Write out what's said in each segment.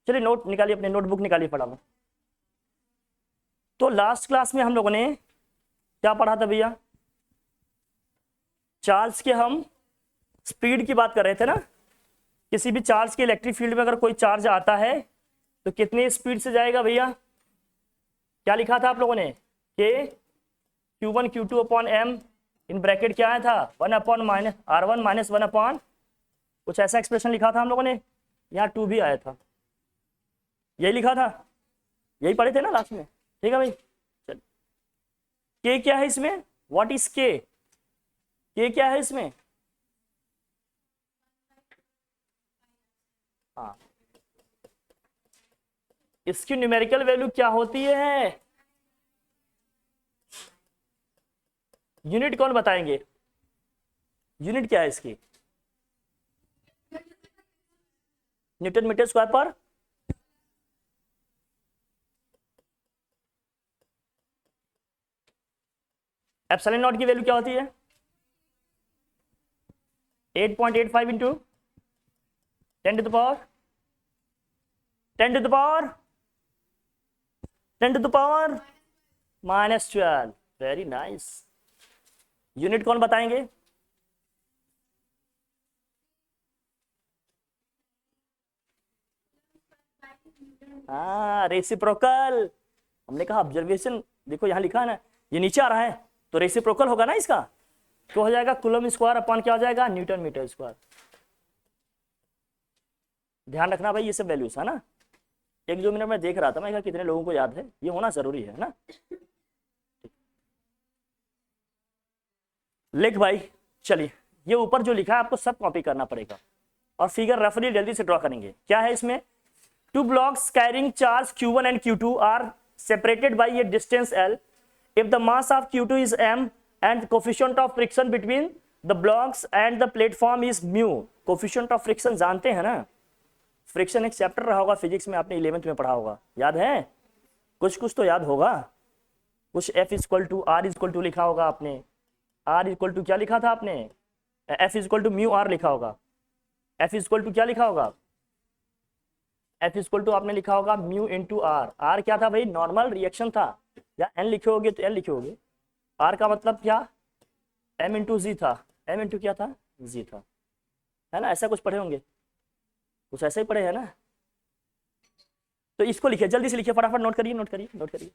चलिए नोट निकालिए, अपने नोटबुक निकालिए फटाफट। तो लास्ट क्लास में हम लोगों ने क्या पढ़ा था भैया? चार्ज के हम स्पीड की बात कर रहे थे ना। किसी भी चार्ज के इलेक्ट्रिक फील्ड में अगर कोई चार्ज आता है तो कितनी स्पीड से जाएगा भैया? क्या लिखा था आप लोगों ने? के Q1 Q2 upon M, in bracket क्या आया था? 1 upon minus R1 minus 1 upon, कुछ ऐसा एक्सप्रेशन लिखा था हम लोगों ने। यहाँ 2 भी आया था, यही लिखा था, यही पढ़े थे ना लास्ट में। ठीक है भाई, चल के क्या है इसमें? व्हाट इज के क्या है इसमें? हाँ, इसकी न्यूमेरिकल वैल्यू क्या होती है? यूनिट कौन बताएंगे? यूनिट क्या है इसकी? न्यूटन मीटर स्क्वायर पर। एप्सिलॉन नॉट की वैल्यू क्या होती है? 8.85 into 10 to the power 10 to the power 10 to the power -12। Very nice. Unit कौन बताएंगे? हाँ, रेसिप्रोकल। हमने कहा ऑब्जर्वेशन, देखो यहाँ लिखा है ना, ये नीचे आ रहा है तो रेसिप्रोकल होगा ना इसका, तो हो जाएगा कूलम स्क्वायर अपॉन क्या हो जाएगा? Newton metre square. ध्यान रखना भाई, ये सब वैल्यूज है ना। एक 2 मिनट में देख रहा था मैं, कितने लोगों को याद है, ये होना जरूरी है ना। लिख भाई, चलिए ये ऊपर जो लिखा है आपको सब कॉपी करना पड़ेगा और फिगर रफली जल्दी से ड्रॉ करेंगे। क्या है इसमें? Two blocks carrying charge Q1 and Q2 are separated by a distance L. If the mass of Q2 is m and coefficient of friction between the blocks and the platform is mu. coefficient of friction जानते हैं ना? Friction एक chapter रहा होगा physics में, आपने 11th में पढ़ा होगा, याद है? कुछ कुछ तो याद होगा। कुछ F equal to R equal to लिखा होगा आपने। R इक्वल टू क्या लिखा था आपने? F equal to mu R लिखा होगा। F इक्वल टू क्या लिखा होगा? F इक्वल टू आपने लिखा होगा म्यू इंटू आर। आर क्या था भाई? नॉर्मल रिएक्शन था, या एन लिखे होगे तो एन लिखे होगे। आर का मतलब क्या? एम इंटू जी था। एम इंटू क्या था? जी था, है ना? ऐसा कुछ पढ़े होंगे, कुछ ऐसे ही पढ़े है ना। तो इसको लिखिए, जल्दी से लिखिए फटाफट, नोट करिए नोट करिए नोट करिए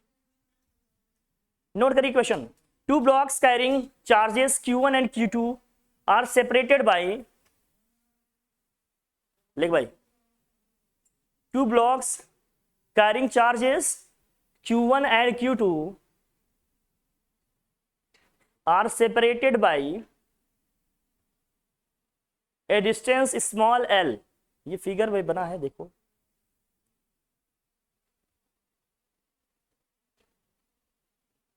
नोट करिए question. Two blocks carrying charges Q1 and Q2 are separated by, लिख भाई, two blocks carrying charges Q1 and Q2 are separated by a distance small l. ये फिगर भाई बना है, देखो।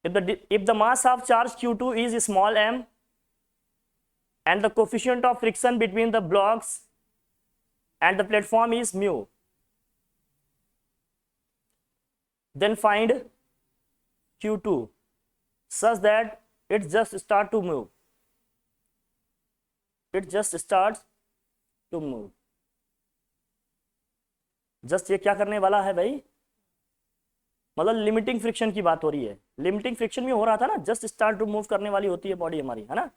if the mass of charge Q2 is small m and the coefficient of friction between the blocks and the platform is mu, then find Q2 such that it just start to move. It just starts to move. Just ये क्या करने वाला है भाई? मतलब limiting friction की बात हो रही है। लिमिटिंग फ्रिक्शन में हो रहा था ना, जस्ट स्टार्ट टू मूव करने वाली होती है बॉडी हमारी, है ना।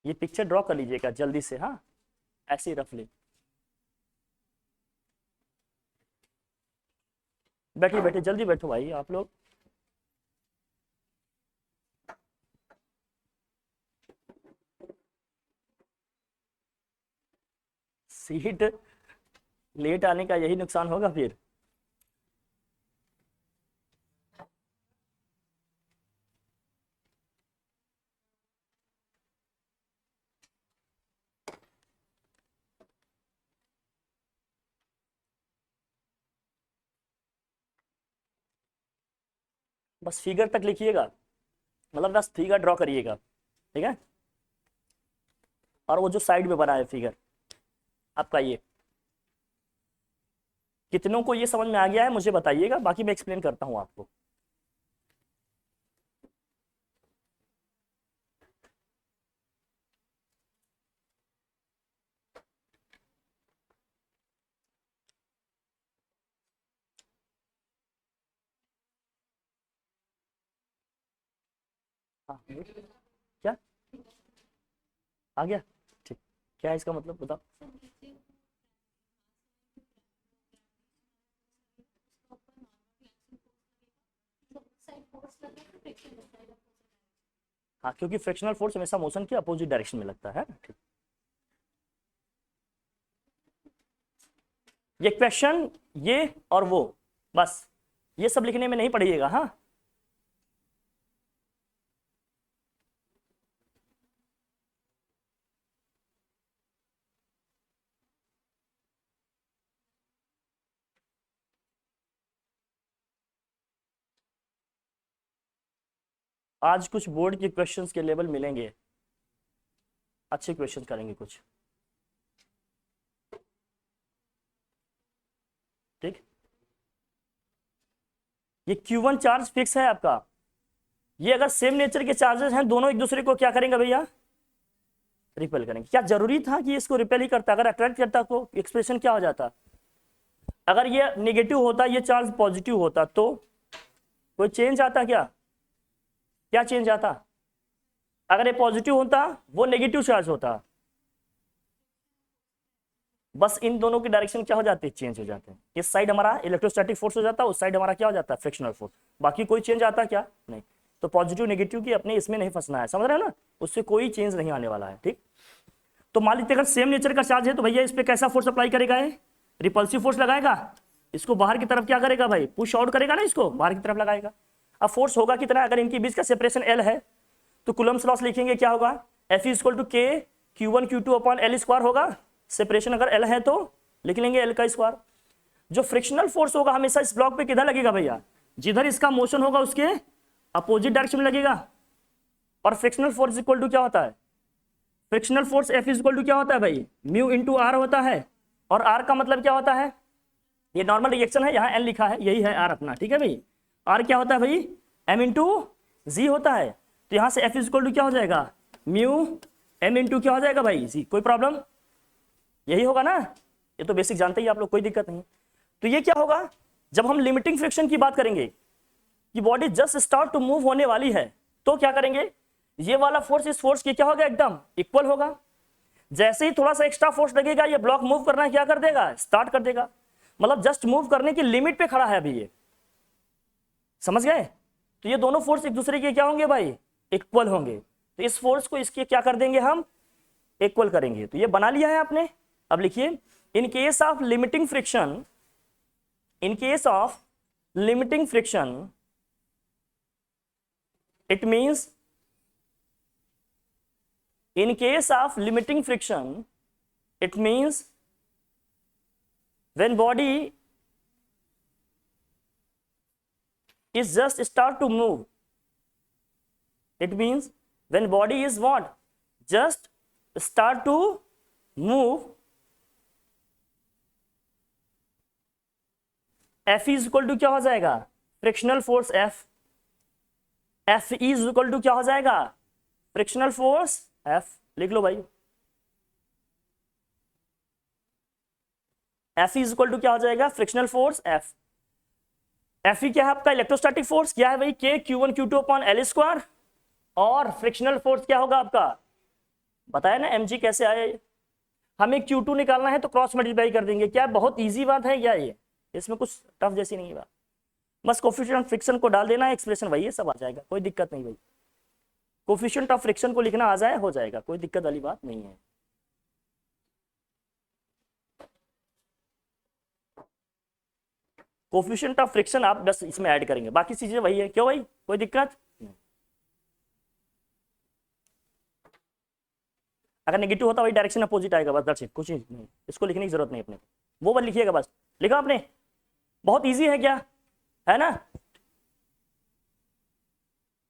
ये पिक्चर ड्रॉ कर लीजिएगा जल्दी से, हाँ, ऐसे ही रफली। बैठिए बैठिए, जल्दी बैठो भाई आप लोग। सीट लेट आने का यही नुकसान होगा फिर। बस फिगर तक लिखिएगा, मतलब बस फिगर ड्रॉ करिएगा। ठीक है। और वो जो साइड में बना है फिगर आपका, ये कितनों को ये समझ में आ गया है मुझे बताइएगा, बाकी मैं एक्सप्लेन करता हूं आपको। हाँ क्या आ गया, ठीक। क्या है इसका मतलब बताओ। हाँ, क्योंकि फ्रिक्शनल फोर्स हमेशा मोशन के अपोजिट डायरेक्शन में लगता है। ठीक, ये क्वेश्चन ये और वो, बस ये सब लिखने में नहीं पड़िएगा। हाँ, आज कुछ बोर्ड के क्वेश्चंस के लेवल मिलेंगे, अच्छे क्वेश्चन करेंगे कुछ। ठीक, ये Q1 चार्ज फिक्स है आपका। ये अगर सेम नेचर के चार्जेस हैं, दोनों एक दूसरे को क्या करेंगे भैया, रिपेल करेंगे। क्या जरूरी था कि इसको रिपेल ही करता, अगर अट्रैक्ट करता तो एक्सप्रेशन क्या हो जाता। अगर ये नेगेटिव होता, ये चार्ज पॉजिटिव होता, तो कोई चेंज आता क्या, क्या चेंज आता। अगर ये पॉजिटिव होता, वो नेगेटिव चार्ज होता, बस इन दोनों की डायरेक्शन क्या हो जाती है, चेंज हो जाते हैं। इस साइड हमारा इलेक्ट्रोस्टैटिक फोर्स हो जाता है, उस साइड हमारा क्या हो जाता है, फ्रिक्शनल फोर्स। बाकी कोई चेंज आता क्या, नहीं। तो पॉजिटिव नेगेटिव की अपने इसमें नहीं फंसना है, समझ रहे हो ना, उससे कोई चेंज नहीं आने वाला है। ठीक, तो मान लीजिए अगर सेम नेचर का चार्ज है तो भैया इस पे कैसा फोर्स अप्लाई करेगा, ये रिपल्सिव फोर्स लगाएगा, इसको बाहर की तरफ क्या करेगा भाई, पुश आउट करेगा ना, इसको बाहर की तरफ लगाएगा। अब फोर्स होगा कितना, अगर इनके बीच का सेपरेशन L है तो कूलम्ब्स लॉस लिखेंगे, क्या होगा, F equal to K Q1 Q2 upon L square होगा। सेपरेशन अगर L है तो लिख लेंगे L का स्क्वायर। जो फ्रिक्शनल फोर्स होगा हमेशा इस ब्लॉक पे किधर लगेगा भैया, जिधर इसका मोशन होगा उसके अपोजिट डायरेक्शन में लगेगा। और फ्रिक्शनल फोर्स इक्वल टू क्या होता है, frictional force F equal to क्या होता है भाई, म्यू इंटू आर होता है। और आर का मतलब क्या होता है, ये नॉर्मल रिएक्शन है, यहाँ एन लिखा है, यही है आर अपना। ठीक है भाई, आर क्या होता है भाई, एम इंटू जी होता है। तो यहाँ से एफ इक्वल टू क्या हो जाएगा, म्यू एम इंटू क्या हो जाएगा भाई, जी। कोई प्रॉब्लम, यही होगा ना, ये तो बेसिक जानते ही आप लोग, कोई दिक्कत नहीं। तो ये क्या होगा, जब हम लिमिटिंग फ्रिक्शन की बात करेंगे कि body just start to move होने वाली है, तो क्या करेंगे, ये वाला फोर्स इस फोर्स के क्या होगा, एकदम इक्वल होगा। जैसे ही थोड़ा सा एक्स्ट्रा फोर्स लगेगा, ये ब्लॉक मूव करना क्या कर देगा, स्टार्ट कर देगा। मतलब जस्ट मूव करने की लिमिट पे खड़ा है अभी ये, समझ गए। तो ये दोनों फोर्स एक दूसरे के क्या होंगे भाई, इक्वल होंगे। तो इस फोर्स को इसके क्या कर देंगे हम, इक्वल करेंगे। तो ये बना लिया है आपने। अब लिखिए, in case of limiting friction, in case of limiting friction it means, in case of limiting friction it means when body is just start to move, it means when body is what, just start to move, F is equal to क्या हो जाएगा, frictional force F is equal to क्या हो जाएगा, frictional force F। लिख लो भाई, F is equal to क्या हो जाएगा, फ्रिक्शनल फोर्स F। F क्या है आपका, इलेक्ट्रोस्टैटिक फोर्स क्या है भाई, K Q1 Q2 upon L square. और फ्रिक्शनल फोर्स क्या होगा आपका, बताया ना mg कैसे आया। हमें Q2 निकालना है तो क्रॉस मल्टीप्लाई कर देंगे। क्या बहुत इजी बात है क्या ये, इसमें कुछ टफ जैसी नहीं है बात। बस कोफिशिएंट ऑफ फ्रिक्शन को डाल देना है, एक्सप्रेशन वही है, सब आ जाएगा, कोई दिक्कत नहीं भाई। कोफिशिएंट ऑफ फ्रिक्शन को लिखना आ जाए, हो जाएगा, कोई दिक्कत वाली बात नहीं है। कोफिशिएंट ऑफ फ्रिक्शन आप बस इसमें ऐड करेंगे, बाकी चीजें वही है। क्यों भाई, कोई दिक्कत नहीं। अगर नेगेटिव होता वही डायरेक्शन अपोजिट आएगा, बस दर्शित कुछ नहीं, इसको लिखने की जरूरत नहीं अपने को, वो बस लिखिएगा, बस लिखा आपने, बहुत इजी है क्या, है ना।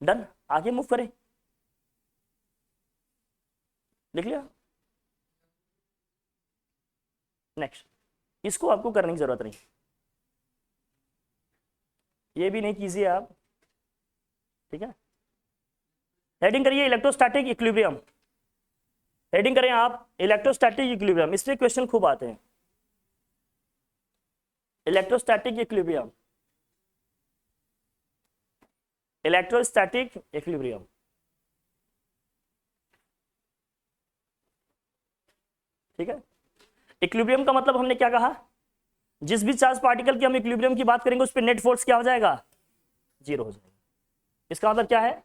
डन, आगे मूव करें। लिख लिया। नेक्स्ट, इसको आपको करने की जरूरत नहीं, ये भी नहीं कीजिए आप, ठीक है। हेडिंग करिए इलेक्ट्रोस्टैटिक इक्विलिब्रियम, हेडिंग करें आप इलेक्ट्रोस्टैटिक इक्विलिब्रियम, इससे क्वेश्चन खूब आते हैं। इलेक्ट्रोस्टैटिक इक्विलिब्रियम, इलेक्ट्रोस्टैटिक इक्विलिब्रियम, ठीक है। इक्विलिब्रियम का मतलब हमने क्या कहा, जिस भी चार्ज पार्टिकल की हम इक्विलिब्रियम की बात करेंगे उस पर नेट फोर्स क्या हो जाएगा, जीरो हो जाएगा। इसका मतलब क्या है,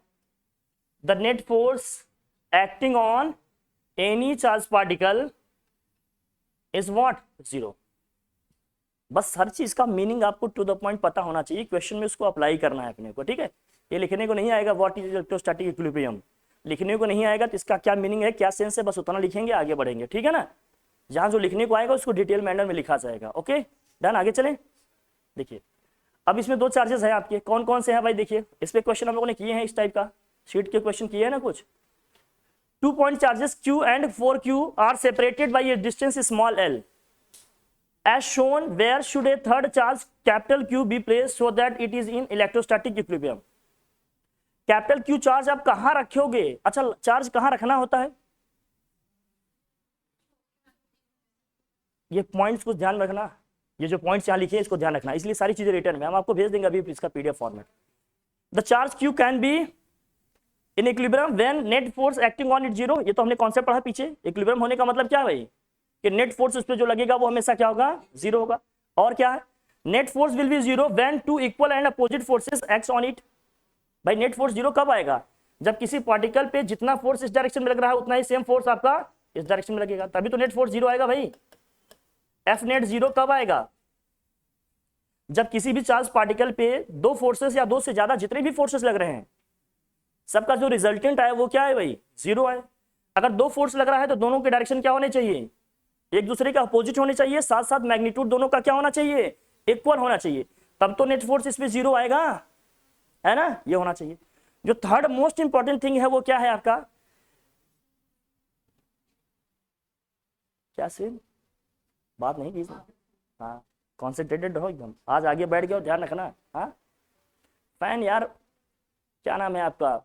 the net force acting on any charge particle is what, zero. बस हर चीज का मीनिंग आपको टू द पॉइंट पता होना चाहिए, क्वेश्चन में उसको अप्लाई करना है अपने को, ठीक है। ये लिखने को नहीं आएगा व्हाट इज इलेक्ट्रोस्टैटिक इक्विलिब्रियम, लिखने को नहीं आएगा तो इसका क्या मीनिंग है, क्या सेंस है, बस उतना लिखेंगे, आगे बढ़ेंगे, ठीक है ना। जहां जो लिखने को आएगा उसको डिटेल मैनर में लिखा जाएगा। ओके डन, आगे चलें। देखिए अब इसमें दो चार्जेस हैं आपके, कौन कौन से हैं भाई, देखिए इस पे क्वेश्चन हम लोगों ने किए हैं, इस टाइप का शीट के क्वेश्चन किए हैं ना कुछ। 2 point charges Q and 4Q are separated by a distance small l. As shown, where should a third charge capital Q be placed so that it is in electrostatic equilibrium? Capital Q charge आप कहां रखोगे, अच्छा charge कहां रखना होता है, ये points को ध्यान रखना, ये जो पॉइंट्स यहां लिखे हैं इसको ध्यान रखना, इसलिए सारी चीजें रिटर्न में हम आपको भेज देंगे अभी इसका PDF format. The charge Q can be in equilibrium when net force acting on it zero, ये तो हमने कॉन्सेप्ट पढ़ा पीछे। इक्विलिब्रियम होने का मतलब क्या है भाई, कि नेट फोर्स उस पर जो लगेगा वो हमेशा क्या होगा, जीरो होगा। और क्या है, net force will be zero when two equal and opposite forces acts on it. भाई नेट फोर्स जीरो कब आएगा, जब किसी पार्टिकल पे जितना फोर्स इस डायरेक्शन में लग रहा है उतना ही सेम फोर्स आपका इस डायरेक्शन में लगेगा, तभी तो नेट फोर्स जीरो आएगा भाई। एफ नेट जीरो कब आएगा, जब किसी भी चार्ज पार्टिकल पे दो फोर्सेस या दो से ज्यादा जितने भी फोर्सेस लग रहे हैं सबका जो रिजल्टेंट है वो क्या है भाई, जीरो है। अगर दो फोर्स लग रहा है तो दोनों के डायरेक्शन क्या होने चाहिए, एक दूसरे के अपोजिट होने चाहिए, साथ साथ मैग्नीट्यूड दोनों का क्या होना चाहिए, इक्वल होना चाहिए, तब तो नेट फोर्स इसमें जीरो आएगा, है ना, ये होना चाहिए। जो थर्ड मोस्ट इंपॉर्टेंट थिंग है वो क्या है आपका, क्या सेम बात नहीं की, हाँ कॉन्सेंट्रेटेड रहो एकदम, आज आगे बैठ गए, ध्यान रखना। हाँ फैन यार क्या नाम है आपका,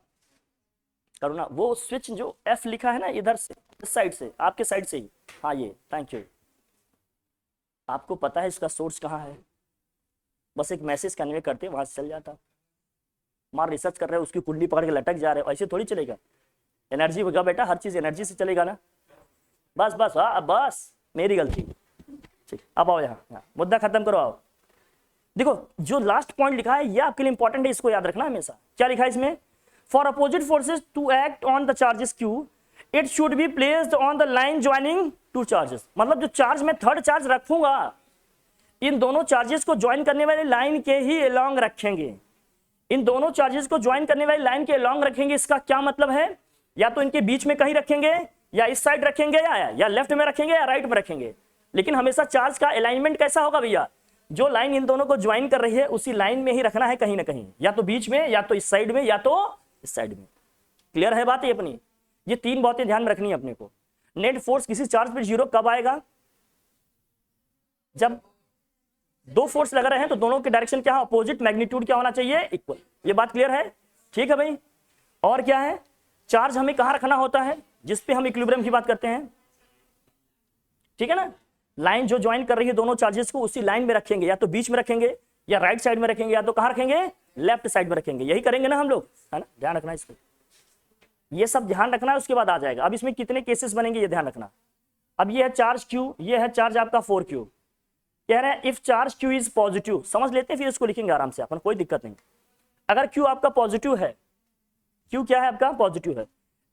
करुणा, वो स्विच जो एफ लिखा है ना इधर से, इस साइड से, आपके साइड से ही, हाँ ये, थैंक यू। आपको पता है इसका सोर्स कहाँ है, बस एक मैसेज कन्वे करते वहां से चल जाता। मार रिसर्च कर रहे हो उसकी कुंडली पकड़ के लटक जा रहे हो, ऐसे थोड़ी चलेगा। एनर्जी होगा बेटा, हर चीज एनर्जी से चलेगा ना। बस बस हाँ बस मेरी गलती, ठीक। अब आओ यहाँ मुद्दा खत्म करो, आओ। देखो जो लास्ट पॉइंट लिखा है ये आपके लिए इंपॉर्टेंट है, इसको याद रखना हमेशा। क्या लिखा है इसमें, for opposite forces to act on the charges Q it should be placed on the line joining two charges. मतलब जो चार्ज में थर्ड चार्ज रखूंगा इन दोनों चार्जेस को ज्वाइन करने वाली लाइन के ही अलोंग रखेंगे, इन दोनों चार्जेस को ज्वाइन करने वाली लाइन के अलोंग रखेंगे। इसका क्या मतलब है, या तो इनके बीच में कहीं रखेंगे, या इस साइड रखेंगे, या लेफ्ट में रखेंगे, या राइट में रखेंगे। लेकिन हमेशा चार्ज का अलाइनमेंट कैसा होगा भैया, जो लाइन इन दोनों को ज्वाइन कर रही है उसी लाइन में ही रखना है, कहीं ना कहीं, या तो बीच में, या तो इस साइड में, या तो इस साइड में। क्लियर है बात ये अपनी, ये तीन बातें ध्यान रखनी है अपने को। नेट फोर्स किसी चार्ज पर जीरो कब आएगा, जब दो फोर्स लग रहे हैं तो दोनों के डायरेक्शन क्या है, अपोजिट, मैग्नीट्यूड क्या होना चाहिए, इक्वल। ये बात क्लियर है, ठीक है भाई। और क्या है, चार्ज हमें कहां रखना होता है, जिसपे हम इक्विलिब्रियम की बात करते हैं, ठीक है ना। लाइन जो ज्वाइन कर रही है दोनों चार्जेस को उसी लाइन में रखेंगे, या तो बीच में रखेंगे, या राइट साइड में रखेंगे, या तो कहां रखेंगे, लेफ्ट साइड में रखेंगे। यही करेंगे ना हम लोग, है ना, ध्यान रखना इसको, ये सब ध्यान रखना है, उसके बाद आ जाएगा। अब इसमें कितने केसेस बनेंगे ये ध्यान रखना। अब ये है चार्ज Q, ये है चार्ज आपका 4Q। कह रहे हैं if charge Q is positive, समझ लेते हैं फिर इसको लिखेंगे आराम से अपन, कोई दिक्कत नहीं। अगर Q आपका पॉजिटिव है, Q क्या है आपका, पॉजिटिव है,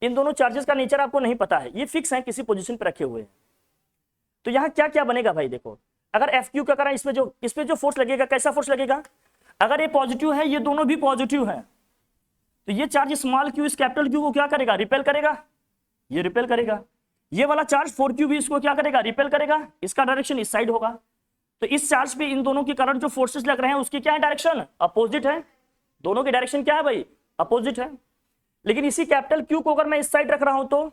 इन दोनों चार्जेस का नेचर आपको नहीं पता है, ये फिक्स है, किसी पोजीशन पे रखे हुए हैं, तो यहाँ क्या क्या बनेगा भाई, देखो अगर FQ का करें, इसमें जो फोर्स लगेगा कैसा फोर्स लगेगा, अगर ये पॉजिटिव है, ये दोनों भी पॉजिटिव है, तो ये चार्ज स्मॉल q इस कैपिटल Q को क्या करेगा, रिपेल करेगा, ये रिपेल करेगा। ये वाला चार्ज 4Q भी इसको क्या करेगा, रिपेल करेगा, इसका डायरेक्शन इस साइड होगा। तो इस चार्ज पे इन दोनों के कारण जो फोर्सेस लग रहे हैं उसकी क्या है, डायरेक्शन अपोजिट है, दोनों के डायरेक्शन क्या है भाई, अपोजिट है। लेकिन इसी कैपिटल Q को अगर मैं इस साइड रख रहा हूं तो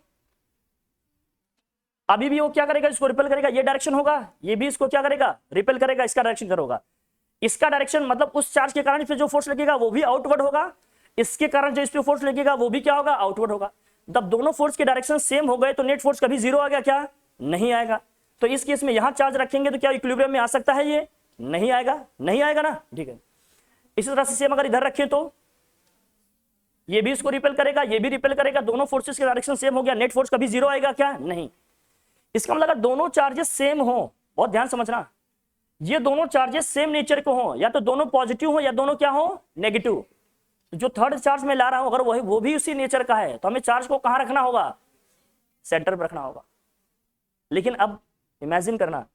अभी भी वो क्या करेगा, इसको रिपेल करेगा, ये डायरेक्शन होगा, ये भी इसको क्या करेगा, रिपेल करेगा, इसका डायरेक्शन इधर होगा। इसका डायरेक्शन मतलब उस चार्ज के कारण इस पे जो फोर्स लगेगा वो भी आउटवर्ड होगा, इसके कारण जो इस पे फोर्स लगेगा वो भी क्या होगा, आउटवर्ड होगा। जब दोनों फोर्स के डायरेक्शन सेम हो गए तो नेट फोर्स कभी जीरो आ गया क्या, नहीं आएगा। तो इस केस में यहां चार्ज रखेंगे तो क्या इक्विलिब्रियम में आ सकता है, ये नहीं आएगा, नहीं आएगा ना, ठीक है। इसी तरह से सेम अगर इधर रखें तो ये भी इसको रिपेल करेगा, ये भी रिपेल करेगा, दोनों फोर्सेस के डायरेक्शन सेम हो गया, नेट फोर्स कभी जीरो आएगा क्या, नहीं। इसका मतलब अगर दोनों चार्जेस सेम हो, बहुत ध्यान समझना, ये दोनों चार्जेस सेम नेचर के हो, या तो दोनों पॉजिटिव हो या दोनों क्या हो, नेगेटिव। जो थर्ड चार्ज में ला रहा हूं अगर वो भी उसी नेचर का है तो हमें चार्ज को कहां रखना होगा, सेंटर पर रखना होगा। लेकिन अब इमेजिन करना,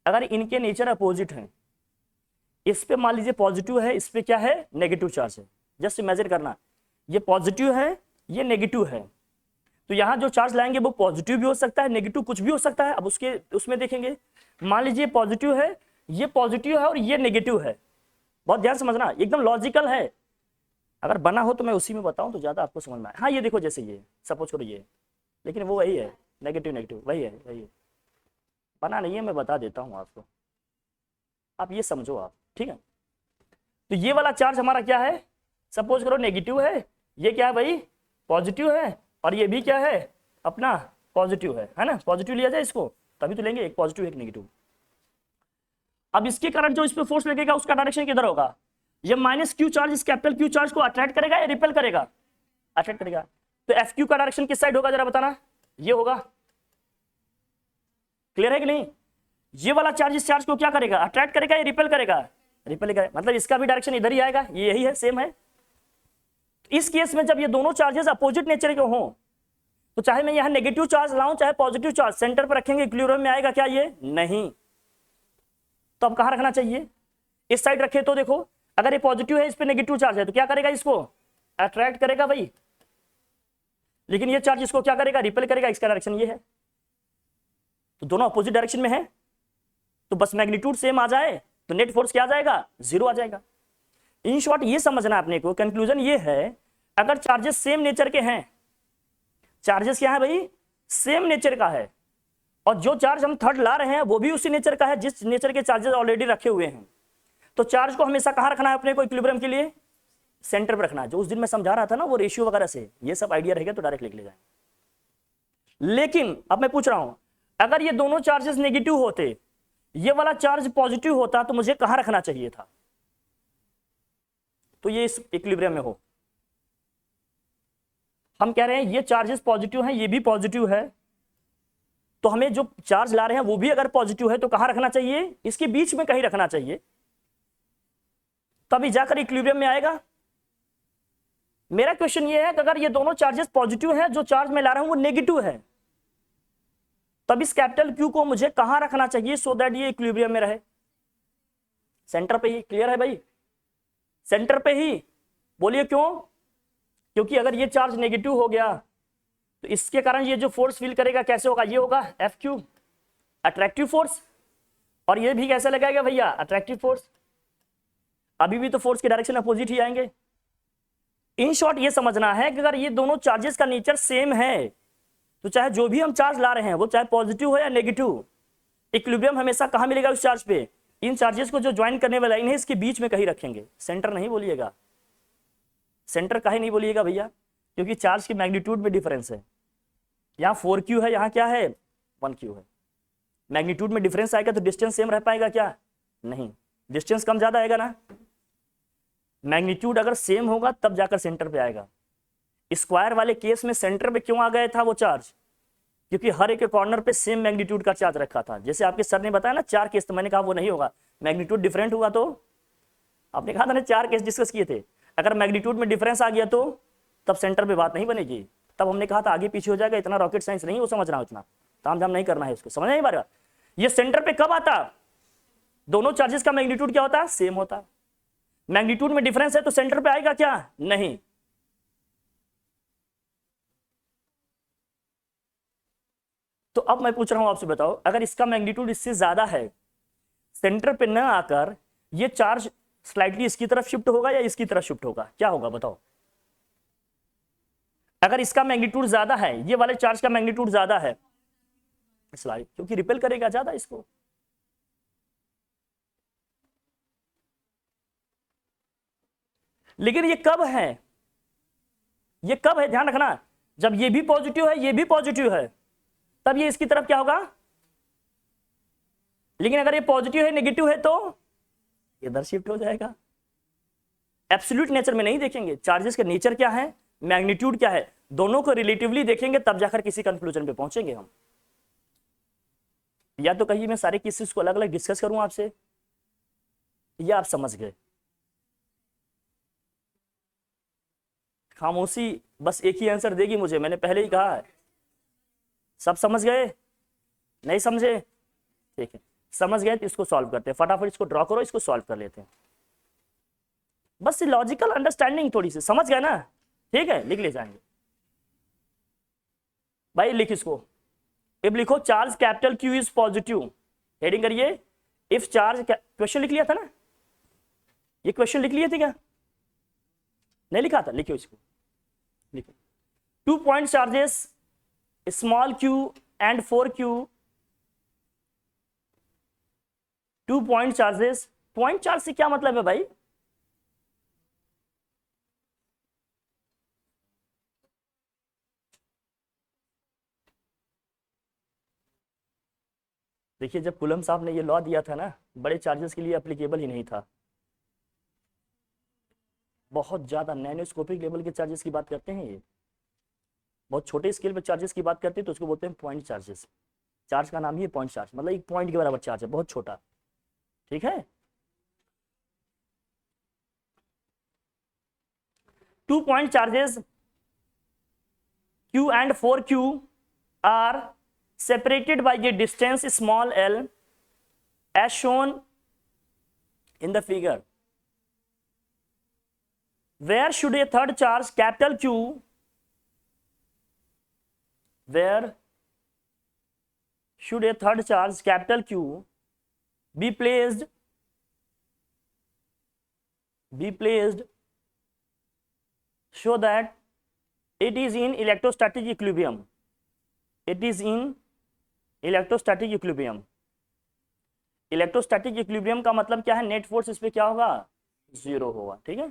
अगर इनके नेचर अपोजिट है, इस पे मान लीजिए पॉजिटिव है, इस पे क्या है, नेगेटिव चार्ज है। जस्ट इमेजिन करना, ये पॉजिटिव है, ये नेगेटिव है, तो यहां जो चार्ज लाएंगे वो पॉजिटिव भी हो सकता है, नेगेटिव कुछ भी हो सकता है। अब उसमें देखेंगे, मान लीजिए पॉजिटिव है, ये पॉजिटिव है और ये नेगेटिव है। बहुत ध्यान समझना, एकदम लॉजिकल है। अगर बना हो तो मैं उसी में बताऊं तो ज्यादा आपको समझ में आए। हाँ ये देखो, जैसे ये सपोज करो ये, लेकिन वो वही है, नेगेटिव नेगेटिव वही है, बना नहीं है, मैं बता देता हूं आपको, आप ये समझो आप, ठीक है। तो ये वाला चार्ज हमारा क्या है, सपोज करो नेगेटिव है, ये क्या है भाई, पॉजिटिव है, और ये भी क्या है, अपना पॉजिटिव है ना, पॉजिटिव लिया जाए इसको, तभी तो लेंगे, एक पॉजिटिव एक नेगेटिव। अब इसके कारण जो इस पे फोर्स लगेगा उसका डायरेक्शन किधर होगा, ये माइनस क्यू चार्ज इस कैपिटल क्यू चार्ज को अट्रैक्ट करेगा या रिपेल करेगा, अट्रैक्ट करेगा। तो एफ क्यू का डायरेक्शन किस साइड होगा जरा बताना, ये होगा, क्लियर है कि नहीं। ये वाला चार्ज इस चार्ज को क्या करेगा, अट्रैक्ट करेगा या रिपेल करेगा, रिपेल करेगा, मतलब इसका भी डायरेक्शन इधर ही आएगा, ये यही है, सेम है। इस केस में जब ये दोनों चार्जेस अपोजिट नेचर के हों, तो चाहे मैं यहां नेगेटिव चार्ज लाऊं चाहे पॉजिटिव चार्ज, सेंटर पर रखेंगे, इक्विलिब्रियम में आएगा क्या, ये नहीं। तो अब कहां रखना चाहिए, इस साइड रखे तो देखो, अगर ये पॉजिटिव है, इस पे नेगेटिव चार्ज है, तो क्या करेगा, इसको अट्रैक्ट करेगा भाई, लेकिन ये चार्ज इसको क्या करेगा, रिपेल करेगा, इसका डायरेक्शन ये है, तो दोनों अपोजिट डायरेक्शन में है, तो बस मैग्नीट्यूड सेम आ जाए तो नेट फोर्स क्या आ जाएगा, जीरो आ जाएगा। इन शॉर्ट ये समझना अपने को, कंक्लूजन ये है, अगर चार्जेस सेम नेचर के हैं, चार्जेस क्या है भाई, सेम नेचर का है, और जो चार्ज हम थर्ड ला रहे हैं वो भी उसी नेचर का है जिस नेचर के चार्जेस ऑलरेडी रखे हुए हैं, तो चार्ज को हमेशा कहां रखना है अपने को, इक्विलिब्रियम के लिए सेंटर पर रखना है। जो उस दिन मैं समझा रहा था ना, वो रेशियो वगैरह से ये सब आइडिया रहेगा तो डायरेक्ट लिख ले जाए। लेकिन अब मैं पूछ रहा हूं, अगर ये दोनों चार्जेस नेगेटिव होते, ये वाला चार्ज पॉजिटिव होता, तो मुझे कहां रखना चाहिए था, तो ये इस इक्विलिब्रियम में हो। हम कह रहे हैं ये चार्जेस पॉजिटिव हैं, ये भी पॉजिटिव है, तो हमें जो चार्ज ला रहे हैं वो भी अगर पॉजिटिव है तो कहां रखना चाहिए, इसके बीच में कहीं रखना चाहिए, तभी जाकर इक्विलिब्रियम में आएगा। मेरा क्वेश्चन ये है कि अगर ये दोनों चार्जेस पॉजिटिव हैं, जो चार्ज मैं ला रहा हूं वो नेगेटिव है, तब इस कैपिटल क्यू को मुझे कहां रखना चाहिए सो दैट ये इक्विलिब्रियम में रहे, सेंटर पे ही। क्लियर है भाई, सेंटर पे ही, बोलिए क्यों, क्योंकि अगर ये चार्ज नेगेटिव हो गया तो इसके कारण ये जो फोर्स फील करेगा कैसे होगा, ये होगा एफ क्यू, अट्रैक्टिव फोर्स, और ये भी कैसे लगाएगा भैया, अट्रैक्टिव फोर्स। अभी भी तो फोर्स के डायरेक्शन अपोजिट ही आएंगे। इन शॉर्ट ये समझना है कि अगर ये दोनों चार्जेस का नेचर सेम है, तो चाहे जो भी हम चार्ज ला रहे हैं वो चाहे पॉजिटिव हो या नेगेटिव, इक्विलिब्रियम हमेशा कहां मिलेगा, उस चार्ज पे। इन चार्जेस को जो ज्वाइन करने वाला लाइन है इसके बीच में कहीं रखेंगे, सेंटर नहीं बोलिएगा, सेंटर कहीं नहीं बोलिएगा भैया, क्योंकि चार्ज की मैग्नीट्यूड में डिफरेंस है। यहाँ 4q है, यहाँ क्या है 1q है, मैग्नीट्यूड में डिफरेंस आएगा तो डिस्टेंस सेम रह पाएगा क्या, नहीं, डिस्टेंस कम ज्यादा आएगा ना। मैग्नीट्यूड अगर सेम होगा तब जाकर सेंटर पे आएगा। स्क्वायर वाले केस में सेंटर पे क्यों आ गया था वो चार्ज, क्योंकि हर एक कॉर्नर पे सेम मैग्नीट्यूड का चार्ज रखा था। जैसे आपके सर ने बताया ना 4 केस, तो मैंने कहा वो नहीं होगा, मैग्नीट्यूड डिफरेंट हुआ तो आपने कहा था ना 4 केस डिस्कस किए थे, अगर मैग्नीट्यूड में डिफरेंस आ गया तो तब सेंटर पे बात नहीं बनेगी, तब हमने कहा था आगे पीछे हो जाएगा, इतना रॉकेट साइंस नहीं वो समझना, उतना तामझाम नहीं करना है इसको, समझ नहीं पा रहा। ये सेंटर पे कब आता, दोनों चार्जेस का मैग्नीट्यूड क्या होता है, सेम होता। मैग्नीट्यूड में डिफरेंस है तो सेंटर पे आएगा क्या, नहीं। तो अब मैं पूछ रहा हूं आपसे, बताओ अगर इसका मैग्नीट्यूड इससे ज्यादा है, सेंटर पे न आकर ये चार्ज स्लाइटली इसकी तरफ शिफ्ट होगा या इसकी तरफ शिफ्ट होगा, क्या होगा बताओ। अगर इसका मैग्नीट्यूड ज्यादा है, ये वाले चार्ज का मैग्नीट्यूड ज्यादा है, स्लाइड, क्योंकि रिपेल करेगा ज्यादा इसको। लेकिन ये कब है, ये कब है ध्यान रखना, जब ये भी पॉजिटिव है ये भी पॉजिटिव है, तब ये इसकी तरफ क्या होगा। लेकिन अगर ये पॉजिटिव है नेगेटिव है तो इधर शिफ्ट हो जाएगा। एब्सोल्यूट नेचर में नहीं देखेंगे, चार्जेस का नेचर क्या है, मैग्नीट्यूड क्या है, दोनों को रिलेटिवली देखेंगे, तब जाकर किसी कंक्लूजन पे पहुंचेंगे हम। या तो कहीं मैं सारे केसेस को अलग अलग डिस्कस करूं आपसे, या आप समझ गए। खामोशी बस एक ही आंसर देगी मुझे, मैंने पहले ही कहा है। सब समझ गए, नहीं समझे, ठीक है, समझ गए तो इसको सॉल्व करते हैं, फटाफट इसको ड्रॉ करो, इसको सॉल्व कर लेते हैं। बस लॉजिकल अंडरस्टैंडिंग थोड़ी सी, समझ गए ना, ठीक है, लिख ले जाएंगे भाई, लिख इसको। अब लिखो charge capital Q is positive, heading करिए इफ चार्ज, क्वेश्चन लिख लिया था ना, ये क्वेश्चन लिख लिए थे क्या, नहीं लिखा था, लिखो इसको, लिखो 2 point charges small Q and 4q, 2 point charges, point charge से क्या मतलब है भाई, देखिए जब कुलम साहब ने ये लॉ दिया था ना, बड़े चार्जेस के लिए एप्लीकेबल ही नहीं था, बहुत ज्यादा नैनोस्कोपिक लेवल के चार्जेस की बात करते हैं ये, बहुत छोटे स्केल पर चार्जेस की बात करते हैं तो उसको बोलते हैं पॉइंट चार्जेस। चार्ज का नाम ही है पॉइंट चार्ज, मतलब एक पॉइंट के बराबर चार्ज है, बहुत छोटा, ठीक है। 2 point charges q and 4q are separated by a distance small l as shown in the figure. Where should a third charge capital Q, where should a third charge capital Q be placed so that it is in electrostatic equilibrium, it is in electrostatic equilibrium. Electrostatic equilibrium का मतलब क्या है, net force इस पे क्या होगा, 0 होगा, ठीक है।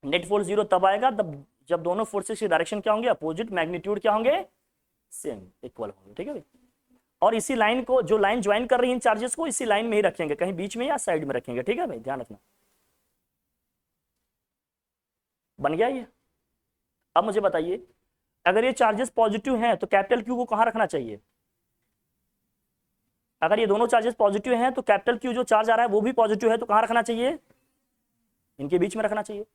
नेट फोर्स 0 तब आएगा तब जब दोनों फोर्सेस की डायरेक्शन क्या होंगे, अपोजिट, मैग्नीट्यूड क्या होंगे, सेम, इक्वल होंगे, ठीक है भाई। और इसी लाइन को, जो लाइन ज्वाइन कर रही है इन चार्जेस को, इसी लाइन में ही रखेंगे, कहीं बीच में या साइड में रखेंगे, ठीक है भाई, ध्यान रखना। बन गया ये। अब मुझे बताइए, अगर ये चार्जेस पॉजिटिव हैं तो कैपिटल क्यू को कहां रखना चाहिए, अगर ये दोनों चार्जेस पॉजिटिव हैं तो कैपिटल क्यू जो चार्ज आ रहा है वो भी पॉजिटिव है, तो कहां रखना चाहिए, इनके बीच में रखना चाहिए।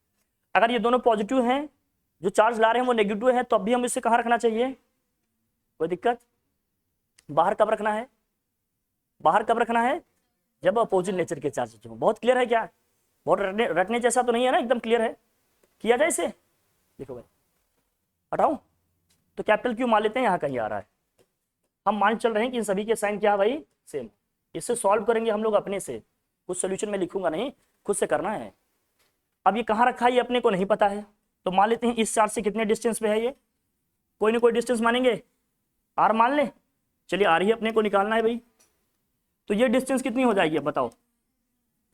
अगर ये दोनों पॉजिटिव हैं, जो चार्ज ला रहे हैं वो नेगेटिव है, तो अब भी हम इसे कहां रखना चाहिए, कोई दिक्कत, बाहर कब रखना है, बाहर कब रखना है, जब अपोजिट नेचर के चार्जेस हो। बहुत क्लियर है क्या, बहुत रटने जैसा तो नहीं है ना, एकदम क्लियर है, किया जाए इसे, देखो भाई हटाऊं, तो कैपिटल क्यू मान लेते हैं यहाँ कहीं आ रहा है, हम मान चल रहे हैं कि इन सभी के साइन क्या है भाई, सेम। इससे सॉल्व करेंगे हम लोग अपने से, कुछ सोल्यूशन में लिखूंगा नहीं, खुद से करना है। अब ये कहाँ रखा है ये अपने को नहीं पता है, तो मान लेते हैं इस चार्ज से कितने डिस्टेंस पे है ये, कोई ना कोई डिस्टेंस मानेंगे, आर मान ले, चलिए आर ही अपने को निकालना है भाई। तो ये डिस्टेंस कितनी हो जाएगी, अब बताओ,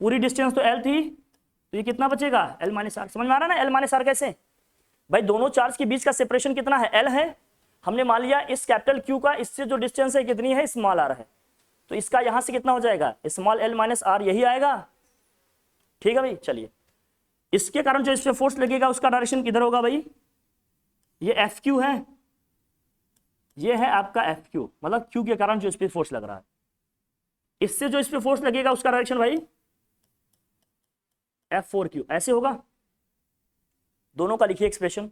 पूरी डिस्टेंस तो एल थी, तो ये कितना बचेगा, एल माइनस आर, समझ में आ रहा है ना, एल माइनस आर कैसे भाई, दोनों चार्ज के बीच का सेपरेशन कितना है, एल है, हमने मान लिया इस कैपिटल क्यू का इससे जो डिस्टेंस है कितनी है, स्मॉल आर है, तो इसका यहां से कितना हो जाएगा, स्मॉल एल माइनस आर, यही आएगा, ठीक है भाई। चलिए, इसके कारण जो इस पे फोर्स लगेगा उसका डायरेक्शन किधर होगा भाई, ये एफ क्यू है, ये है आपका एफ क्यू, मतलब क्यू के कारण जो इस पे फोर्स लग रहा है, इससे जो इस पे फोर्स लगेगा उसका डायरेक्शन भाई F4Q, ऐसे होगा। दोनों का लिखिए एक्सप्रेशन,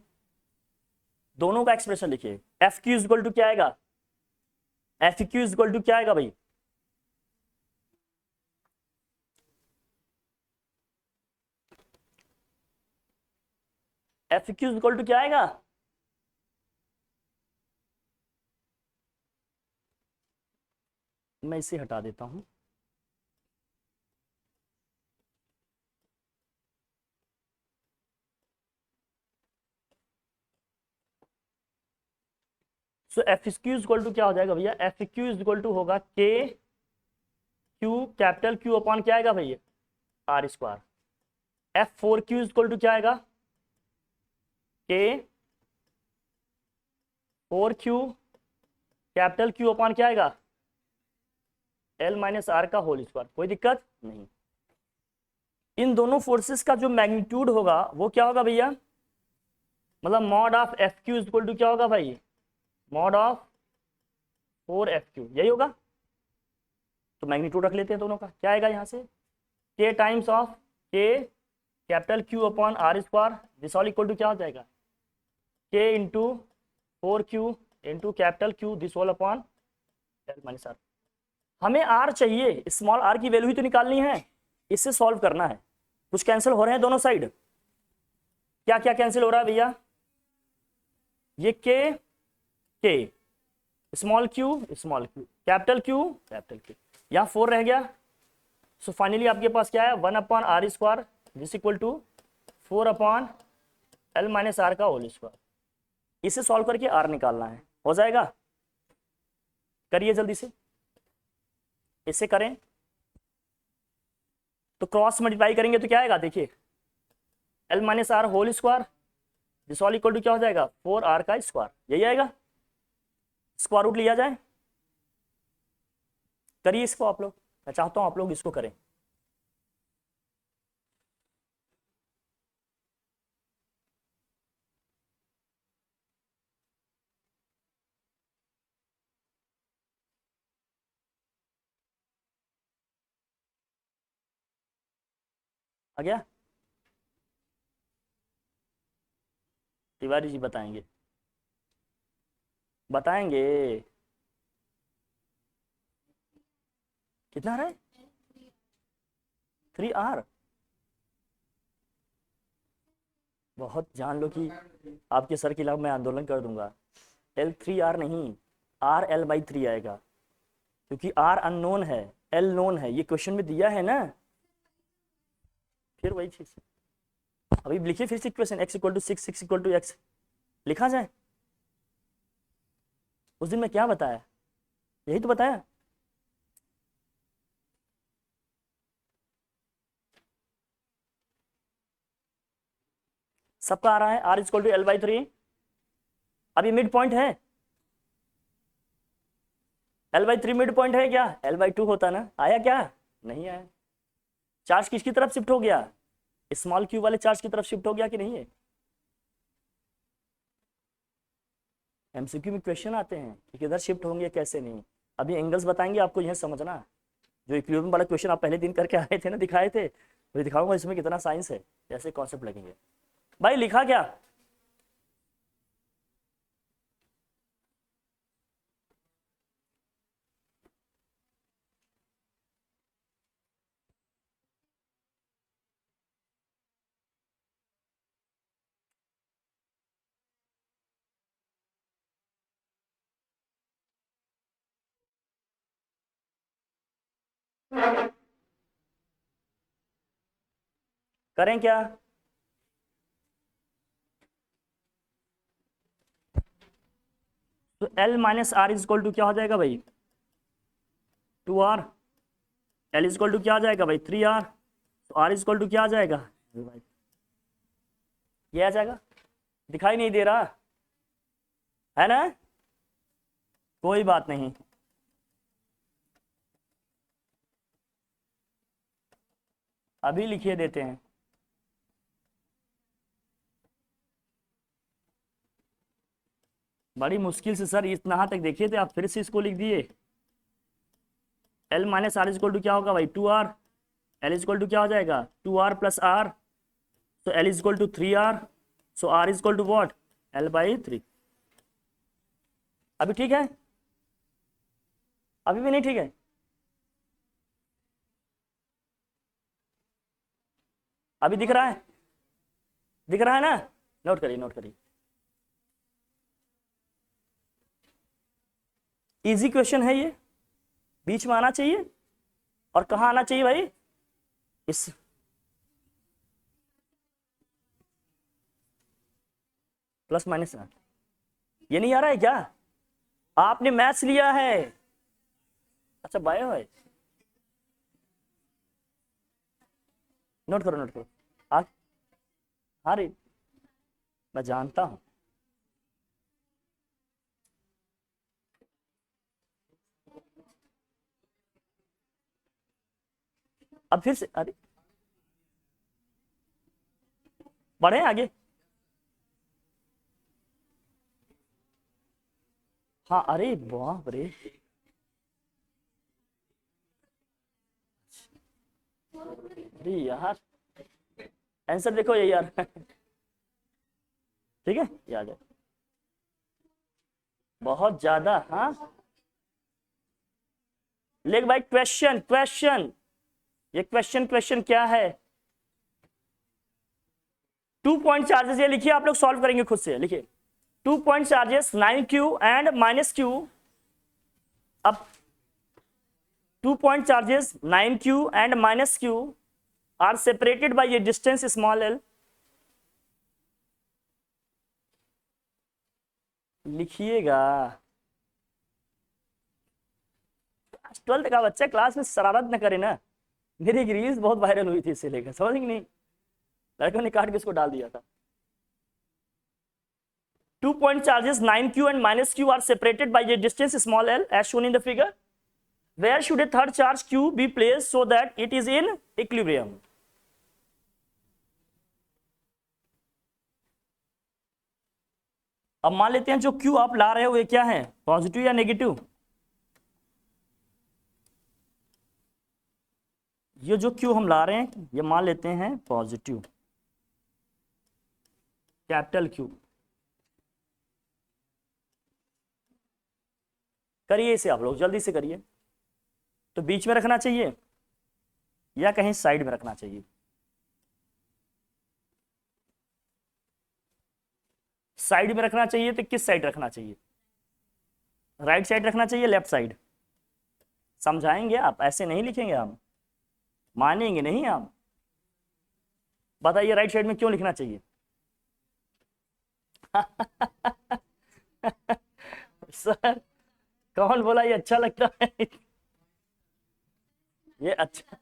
दोनों का एक्सप्रेशन लिखिए, F Q is equal to क्या आएगा, F Q is equal to क्या आएगा भाई, F Q is equal to क्या आएगा, मैं इसे हटा देता हूं, so F Q equal to क्या हो जाएगा भैया, एफ क्यू इक्वल टू होगा के क्यू कैपिटल क्यू अपॉन क्या आएगा भैया, R square. F four Q equal to क्या आएगा, K four Q capital Q upon क्या आएगा, एल माइनस आर का होल स्क्वायर। कोई दिक्कत नहीं। इन दोनों फोर्सेस का जो मैग्नीट्यूड होगा वो क्या होगा भैया, मतलब mod of F Q equal to क्या होगा भाई, मॉड ऑफ 4 FQ, यही होगा। तो मैग्नीट्यूड रख लेते हैं दोनों का, क्या आएगा यहाँ से, K times of K capital Q upon R square, this all equal to क्या हो जाएगा, K into 4Q into capital Q this all upon L minus R. हमें आर चाहिए, स्मॉल आर की वैल्यू ही तो निकालनी है, इससे सॉल्व करना है। कुछ कैंसिल हो रहे हैं दोनों साइड, क्या क्या कैंसिल हो रहा है भैया, ये के स्मॉल क्यू कैपिटल क्यू, यहाँ 4 रह गया। सो फाइनली आपके पास क्या है, 1 upon R square this equal to 4 upon L minus R का होल स्क्वायर। इसे सॉल्व करके आर निकालना है, हो जाएगा, करिए जल्दी से। इसे करें तो क्रॉस मल्टीप्लाई करेंगे तो क्या आएगा, देखिए L minus R whole square this all equal to क्या हो जाएगा, 4R का स्क्वायर, यही आएगा। स्क्वायर रूट लिया जाए, करिए इसको आप लोग, मैं चाहता हूं आप लोग इसको करें। आ गया, तिवारी जी बताएंगे, बताएंगे कितना आ रहा है, 3R। बहुत जान लो कि आपके सर के खिलाफ मैं आंदोलन कर दूंगा। L3R नहीं, RL/3 आएगा, क्योंकि R अननोन है, L नोन है, ये क्वेश्चन में दिया है ना। फिर वही चीज, अभी लिखिए फिर से equation, x equal to 6 6 equal to x लिखा जाए। उस दिन मैं क्या बताया, यही तो बताया। सबका आ रहा है, R इक्वल टू L/3। अब ये मिड पॉइंट है, L/3 मिड पॉइंट है क्या, L/2 होता ना, आया क्या, नहीं आया। चार्ज किसकी तरफ शिफ्ट हो गया, स्मॉल क्यू वाले चार्ज की तरफ शिफ्ट हो गया कि नहीं है। एमसीक्यू में क्वेश्चन आते हैं कि किधर शिफ्ट होंगे कैसे नहीं, अभी एंगल्स बताएंगे आपको, यह समझना। जो इक्विलिब्रियम वाला क्वेश्चन आप पहले दिन करके आए थे ना, दिखाए थे, मैं दिखाऊंगा इसमें कितना साइंस है, कैसे कॉन्सेप्ट लगेंगे। भाई लिखा क्या, करें क्या, तो L minus R is equal to क्या हो जाएगा भाई, 2R। L is equal to क्या आ जाएगा भाई, 3R। तो R इज इक्वल टू क्या आ जाएगा, ये आ जाएगा, दिखाई नहीं दे रहा है ना, कोई बात नहीं। अभी लिखिए देते हैं, बड़ी मुश्किल से सर इतना तक देखिए थे आप, फिर से इसको लिख दिए। L minus R equal to क्या होगा भाई, 2R। L इक्वल टू क्या हो जाएगा, 2R प्लस R। तो L equal to 3R। So R equal to what, L/3। अभी ठीक है, अभी भी नहीं ठीक है, अभी दिख रहा है, दिख रहा है ना, नोट करिए नोट करिए। इजी क्वेश्चन है ये, बीच में आना चाहिए, और कहाँ आना चाहिए भाई, इस प्लस माइनस। ये नहीं आ रहा है क्या, आपने मैथ्स लिया है? अच्छा बायो है। नोट करो नोट करो। आ, हाँ रे, मैं जानता हूँ। अब फिर से अरे बढ़े आगे। हाँ अरे बाप रे। अरे यार, आंसर देखो ये यार। ठीक है, याद है बहुत ज्यादा। हाँ लेकिन भाई क्वेश्चन क्वेश्चन, ये क्वेश्चन क्वेश्चन क्या है? 2 पॉइंट चार्जेस, ये लिखिए, आप लोग सॉल्व करेंगे खुद से, लिखिए। 2 point charges 9q and -q। अब 2 point charges 9q and -q are separated by a distance small l। लिखिएगा। 12th का बच्चा क्लास में शरारत न करे ना। मेरी एक रील्स बहुत वायरल हुई थी इसे लेकर, समझ नहीं, लड़कों ने काट के उसको डाल दिया था। 2 point charges 9q and -q are separated by a distance small l as shown in the figure. Where should a third charge q be placed so that it is in equilibrium? अब मान लेते हैं जो q आप ला रहे हो ये क्या है, पॉजिटिव या नेगेटिव? ये जो q हम ला रहे हैं ये मान लेते हैं पॉजिटिव, कैपिटल Q। करिए इसे आप लोग, जल्दी से करिए। तो बीच में रखना चाहिए या कहीं साइड में रखना चाहिए? साइड में रखना चाहिए तो किस साइड रखना चाहिए? राइट साइड रखना चाहिए, लेफ्ट साइड? समझाएंगे आप, ऐसे नहीं लिखेंगे हम, मानेंगे नहीं आप। बताइए राइट साइड में क्यों लिखना चाहिए? सर कौन बोला ये अच्छा लगता है? ये अच्छा,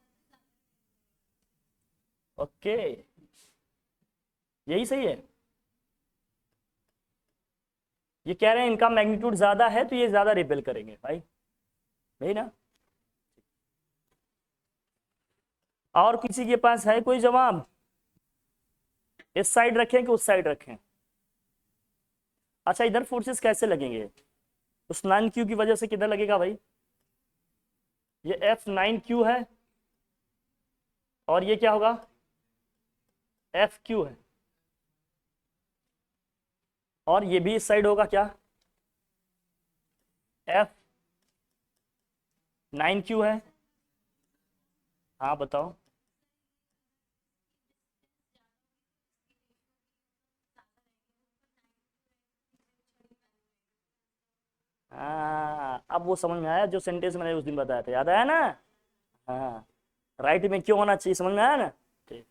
ओके, यही सही है। ये कह रहे हैं इनका मैग्नीट्यूड ज्यादा है तो ये ज्यादा रिपेल करेंगे भाई, नहीं ना? और किसी के पास है कोई जवाब? इस साइड रखें कि उस साइड रखें? अच्छा इधर फोर्सेस कैसे लगेंगे? उस 9q की वजह से किधर लगेगा भाई? ये F9q है और ये क्या होगा, FQ है, और ये भी इस साइड होगा क्या, F9q है। हाँ बताओ। हाँ अब वो समझ में आया जो सेंटेंस मैंने उस दिन बताया था, याद आया ना? हाँ, राइट में क्यों होना चाहिए, समझ में आया ना? ठीक,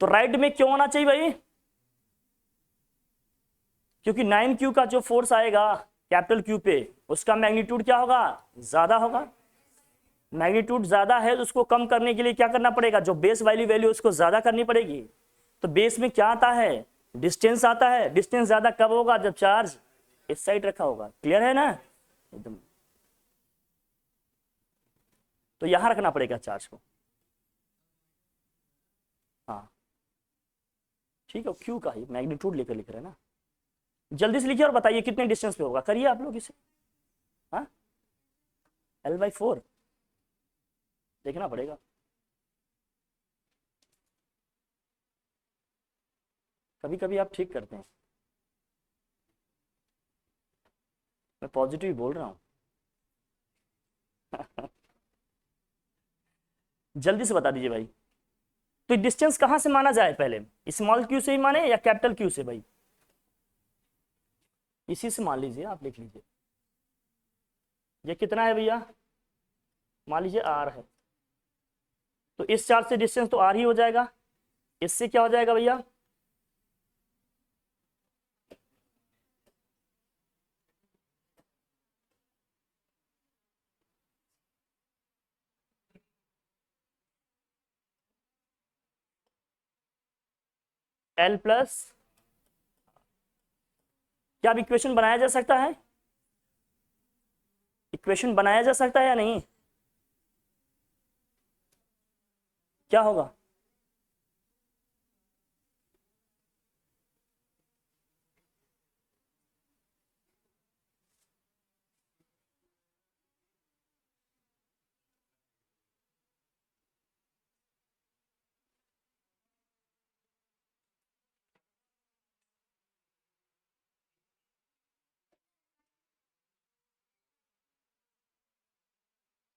तो राइट में क्यों होना चाहिए भाई? क्योंकि 9q का जो फोर्स आएगा कैपिटल Q पे, उसका मैग्नीट्यूड क्या होगा, ज्यादा होगा। मैग्नीट्यूड ज्यादा है तो उसको कम करने के लिए क्या करना पड़ेगा, जो बेस वाली वैल्यू उसको ज्यादा करनी पड़ेगी। तो बेस में क्या आता है, डिस्टेंस आता है। डिस्टेंस ज्यादा कब होगा, जब चार्ज इस साइड रखा होगा। क्लियर है ना एकदम? तो यहां रखना पड़ेगा चार्ज को। हाँ ठीक है, क्यू का ही मैग्नीट्यूड लेकर लिख रहे हैं ना। जल्दी से लिखिए और बताइए कितने डिस्टेंस पे होगा, करिए आप लोग इसे। हाँ L/4 देखना पड़ेगा। कभी कभी आप ठीक करते हैं, मैं पॉजिटिव बोल रहा हूँ। जल्दी से बता दीजिए भाई। तो डिस्टेंस कहां से माना जाए पहले, स्मॉल क्यू से ही माने या कैपिटल क्यू से भाई? इसी से मान लीजिए, आप लिख लीजिए। ये कितना है भैया, मान लीजिए R है, तो इस चार्ज से डिस्टेंस तो R ही हो जाएगा। इससे क्या हो जाएगा भैया, एल प्लस, क्या अब इक्वेशन बनाया जा सकता है? इक्वेशन बनाया जा सकता है या नहीं? क्या होगा?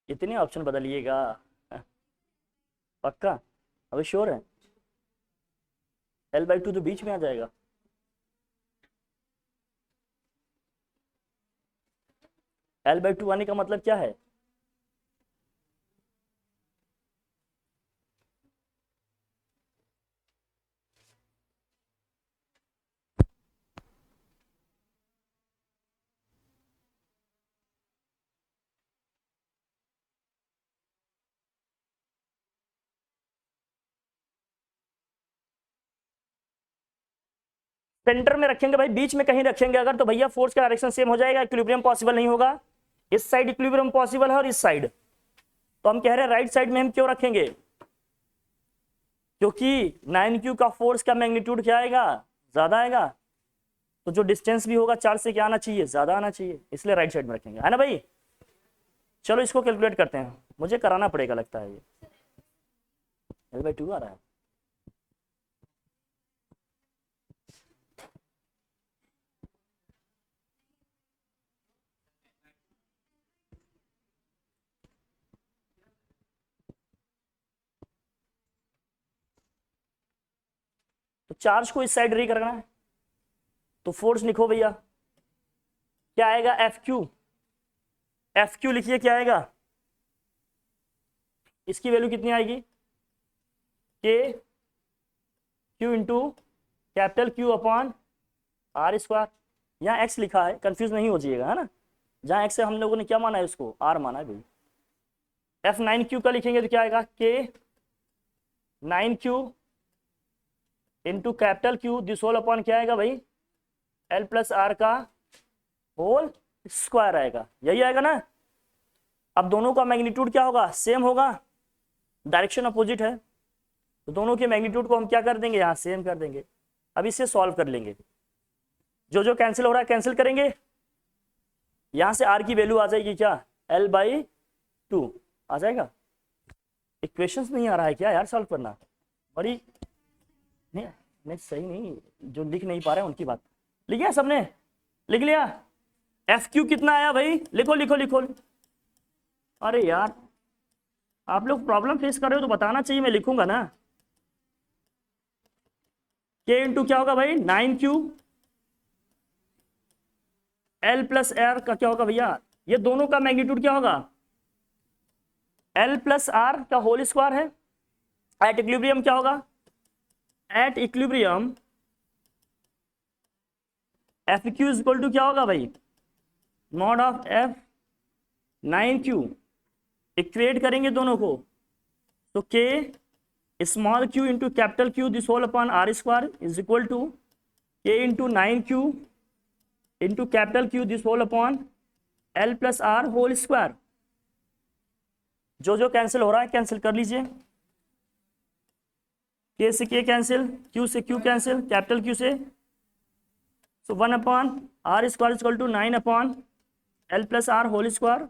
इतने ऑप्शन बदलिएगा? पक्का? अभी श्योर है? L/2 तो बीच में आ जाएगा। L/2 आने का मतलब क्या है? सेंटर में रखेंगे भाई, बीच में कहीं रखेंगे अगर तो भैया फोर्स का डायरेक्शन सेम हो जाएगा, इक्विलिब्रियम पॉसिबल नहीं होगा। इस साइड इक्विलिब्रियम पॉसिबल है और इस साइड, तो हम कह रहे हैं राइट साइड में हम क्यों रखेंगे? क्योंकि 9q का फोर्स का मैग्नीट्यूड क्या आएगा? ज्यादा आएगा, तो जो डिस्टेंस भी होगा 4 से क्या आना चाहिए? ज्यादा आना चाहिए, इसलिए राइट साइड में रखेंगे, है ना भाई? चलो इसको कैलकुलेट करते हैं, मुझे कराना पड़ेगा लगता है। ये L/2 आ रहा है। तो चार्ज को इस साइड री करना है, तो फोर्स लिखो भैया, क्या आएगा? Fq। Fq लिखिए, क्या आएगा? इसकी वैल्यू कितनी आएगी? K Q into capital Q upon R square. यहाँ x लिखा है, कंफ्यूज नहीं हो जाइएगा, है ना? जहाँ x है हम लोगों ने क्या माना है? उसको R माना है भाई। F9q का लिखेंगे तो क्या आएगा? K 9q into capital Q this whole upon क्या आएगा भाई? L प्लस R का होल स्क्वायर आएगा, यही आएगा ना? अब दोनों का मैग्नीट्यूड क्या होगा? सेम होगा, डायरेक्शन अपोजिट है, तो दोनों के मैग्नीट्यूड को हम क्या कर देंगे? यहाँ सेम कर देंगे। अब इसे सॉल्व कर लेंगे, जो जो कैंसिल हो रहा है कैंसिल करेंगे, यहां से R की वैल्यू आ जाएगी क्या? L/2 आ जाएगा। इक्वेशंस नहीं आ रहा है क्या यार सॉल्व करना? बड़ी नहीं, नहीं सही नहीं, जो लिख नहीं पा रहे हैं उनकी बात। लिख लिया सबने? लिख लिया? FQ कितना आया भाई? लिखो लिखो लिखो। अरे यार आप लोग प्रॉब्लम फेस कर रहे हो तो बताना चाहिए, मैं लिखूंगा ना। K इंटू क्या होगा भाई? 9q। L प्लस R का क्या होगा भैया? ये दोनों का मैग्नीट्यूड क्या होगा? L प्लस R का होल स्क्वायर है। एट इक्विलिब्रियम क्या होगा? At equilibrium FQ is equal to क्या होगा भाई? Mod of F9q। इक्वेट करेंगे दोनों को, तो K small q into capital Q this whole upon R square is equal to K into 9q into capital Q this whole upon L plus R whole square. जो जो cancel हो रहा है cancel कर लीजिए। K से K cancel, Q से Q cancel, capital Q से, so 1 upon R square equal to 9 upon L plus R whole square.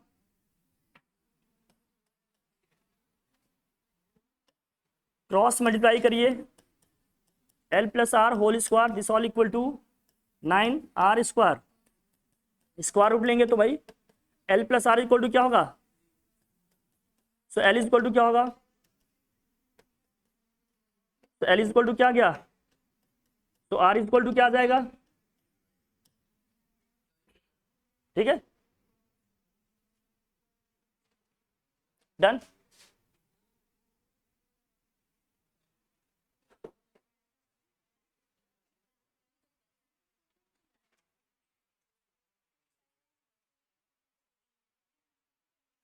Cross multiply करिए, L plus R whole square this all equal to 9R square. Square root लेंगे तो भाई L plus R equal to क्या होगा? So L is equal to क्या होगा? तो L is equal to क्या गया? तो R इज इक्वल टू क्या आ जाएगा? ठीक है, डन।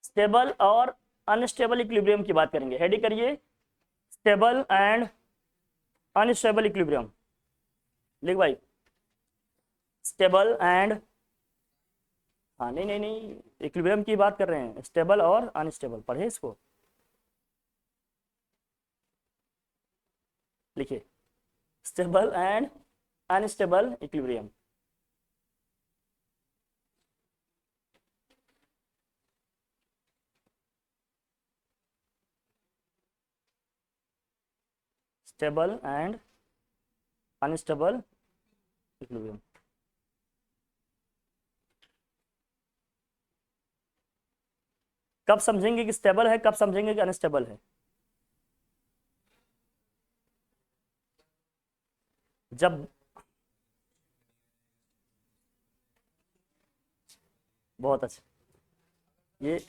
स्टेबल और अनस्टेबल इक्विलिब्रियम की बात करेंगे। हेडिंग करिए, स्टेबल एंड अनस्टेबल इक्विलिब्रियम। लिख भाई, स्टेबल एंड, हाँ नहीं नहीं नहीं, इक्विलिब्रियम की बात कर रहे हैं, स्टेबल और अनस्टेबल, पढ़े इसको, लिखिए, stable and unstable equilibrium. Stable and unstable equilibrium. कब समझेंगे कि स्टेबल है, कब समझेंगे कि अनस्टेबल है? जब, बहुत अच्छा, ये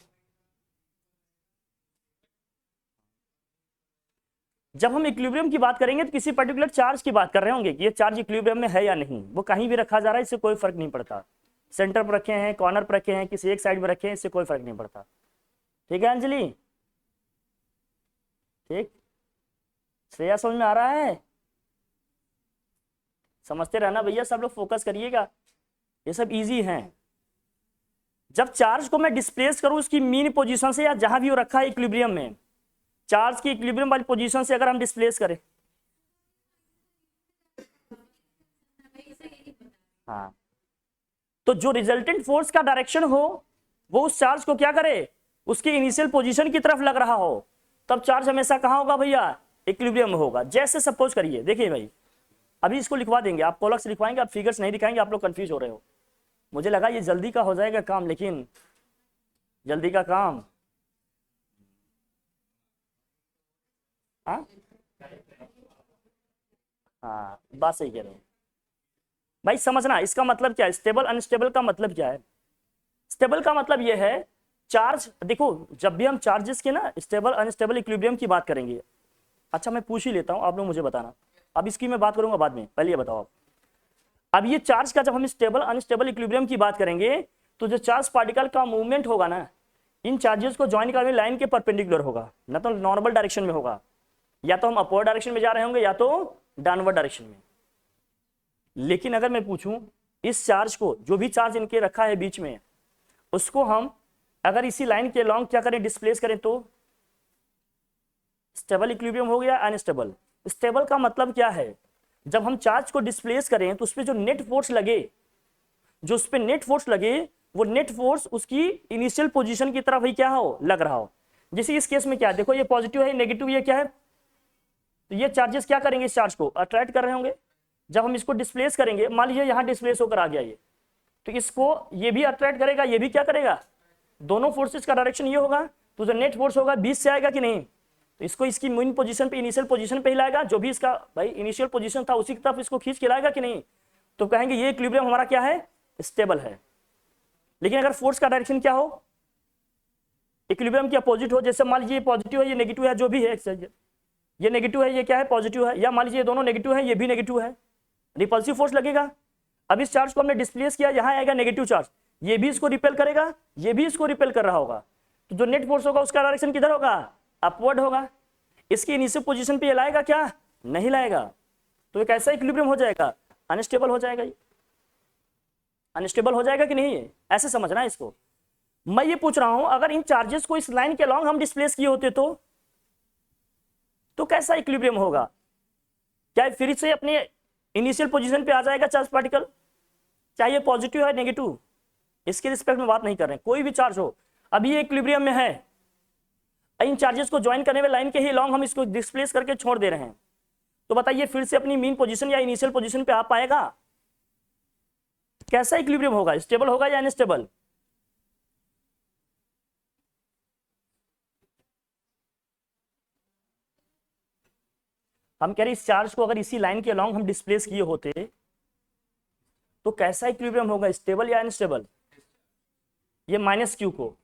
जब हम इक्विलिब्रियम की बात करेंगे तो किसी पर्टिकुलर चार्ज की बात कर रहे होंगे कि ये चार्ज इक्विलिब्रियम में है या नहीं, वो कहीं भी रखा जा रहा है, इससे कोई फर्क नहीं पड़ता, सेंटर पर रखे हैं, कॉर्नर पर रखे हैं, किसी एक साइड में रखे हैं, इससे कोई फर्क नहीं पड़ता। ठीक है अंजलि, ठीक, श्रेया समझ में आ रहा है? समझते रहना भैया, सब लोग फोकस करिएगा, ये सब इजी हैं। जब चार्ज को मैं डिस्प्लेस करूं उसकी मीन पोजीशन से, या जहां भी वो रखा है इक्विलिब्रियम में, चार्ज की इक्विलिब्रियम वाली पोजीशन से अगर हम डिस्प्लेस करें, हाँ, तो जो रिजल्टेंट फोर्स का डायरेक्शन हो वो उस चार्ज को क्या करे, उसकी इनिशियल पोजीशन की तरफ लग रहा हो, तब चार्ज हमेशा कहां होगा भैया, इक्विलिब्रियम में होगा। जैसे सपोज करिए, देखिए भाई, अभी इसको लिखवा देंगे, आप कोलक्स लिखवाएंगे, आप फिगर्स नहीं दिखाएंगे, आप लोग कंफ्यूज हो रहे हो, मुझे लगा ये जल्दी का हो जाएगा काम, लेकिन जल्दी का काम, हाँ हाँ, बात सही कह रहे हो भाई। समझना इसका मतलब क्या है, स्टेबल अनस्टेबल का मतलब क्या है। स्टेबल का मतलब ये है, चार्ज, देखो जब भी हम चार्जेस के ना स्टेबल अनस्टेबल इक्विलिब्रियम की बात करेंगे, अच्छा मैं पूछ ही लेता हूं, आप लोग मुझे बताना, अब इसकी मैं बात करूंगा बाद में, पहले ये बताओ आप। अब ये चार्ज का जब हम स्टेबल अनस्टेबल इक्विलिब्रियम की बात करेंगे, तो जो चार्ज पार्टिकल का मूवमेंट होगा ना, इन चार्जेस को ज्वाइन करने लाइन के परपेंडिकुलर होगा, ना तो नॉर्मल डायरेक्शन में होगा, या तो हम अपवर्ड डायरेक्शन में जा रहे होंगे या तो डाउनवर्ड डायरेक्शन में। लेकिन अगर मैं पूछूं, इस चार्ज को, जो भी चार्ज इनके रखा है बीच में, उसको हम अगर इसी लाइन के लॉन्ग क्या करें, डिस्प्लेस करें, तो स्टेबल इक्विलिब्रियम हो गया, अनस्टेबल। स्टेबल का मतलब क्या है, जब हम चार्ज को डिस्प्लेस करें तो उस पर जो नेट फोर्स लगे, जो उस पर नेट फोर्स लगे, वो नेट फोर्स उसकी इनिशियल पोजीशन की तरफ ही क्या हो, लग रहा हो। जैसे इस केस में क्या है, देखो ये पॉजिटिव है, नेगेटिव, ये क्या है, तो ये चार्जेस क्या करेंगे, इस चार्ज को अट्रैक्ट कर रहे होंगे। जब हम इसको डिस्प्लेस करेंगे, मान लीजिए यहाँ डिस्प्लेस होकर आ गया ये, तो इसको ये भी अट्रैक्ट करेगा, ये भी क्या करेगा, दोनों फोर्सेस का डायरेक्शन ये होगा, तो जो नेट फोर्स होगा बीच से आएगा कि नहीं, तो इसको इसकी मेन पोजीशन पे, इनिशियल पोजीशन पे ही लाएगा, जो भी इसका भाई इनिशियल पोजीशन था उसी की तरफ इसको खींच के लाएगा कि नहीं, तो कहेंगे ये इक्विलिब्रियम हमारा क्या है, स्टेबल है। लेकिन अगर फोर्स का डायरेक्शन क्या हो, इक्विलिब्रियम की अपोजिट हो, जैसे मान लीजिए ये पॉजिटिव है, ये नेगेटिव है, जो भी है, ये नेगेटिव है, ये क्या है, पॉजिटिव है, या मान लीजिए ये दोनों नेगेटिव है, ये भी नेगेटिव है, रिपल्सिव फोर्स लगेगा। अब इस चार्ज को हमने डिस्प्लेस किया, यहां आएगा नेगेटिव चार्ज, ये भी इसको रिपेल करेगा, ये भी इसको रिपेल कर रहा होगा, तो जो नेट फोर्स होगा उसका डायरेक्शन किधर होगा, अपवर्ड होगा। इसकी इनिशियल पोजीशन पे ये लाएगा क्या, नहीं लाएगा, तो एक ऐसा इक्विलिब्रियम हो जाएगा, अनस्टेबल हो जाएगा, अनस्टेबल हो जाएगा कि नहीं, है ऐसे समझना है इसको। मैं ये पूछ रहा हूं, अगर इन चार्जेस को इस लाइन के लॉन्ग हम डिस्प्लेस किए होते तो कैसा इक्विलिब्रियम होगा, क्या फिर से अपने इनिशियल पोजीशन पे आ जाएगा चार्ज पार्टिकल, चाहे पॉजिटिव है नेगेटिव, इसके रिस्पेक्ट में बात नहीं कर रहे हैं, कोई भी चार्ज हो, अभी ये इक्विलिब्रियम में है, इन चार्जेस को ज्वाइन करने में लाइन के ही लॉन्ग हम इसको डिस्प्लेस करके छोड़ दे रहे हैं, तो बताइए फिर से अपनी मीन पोजीशन या इनिशियल पोजीशन पे आ पाएगा, कैसा इक्विलिब्रियम होगा, स्टेबल होगा या अनस्टेबल। हम कह रहे इस चार्ज को अगर इसी लाइन के लॉन्ग हम डिस्प्लेस किए होते तो कैसा इक्विलिब्रियम होगा, स्टेबल या अनस्टेबल। ये माइनस क्यू को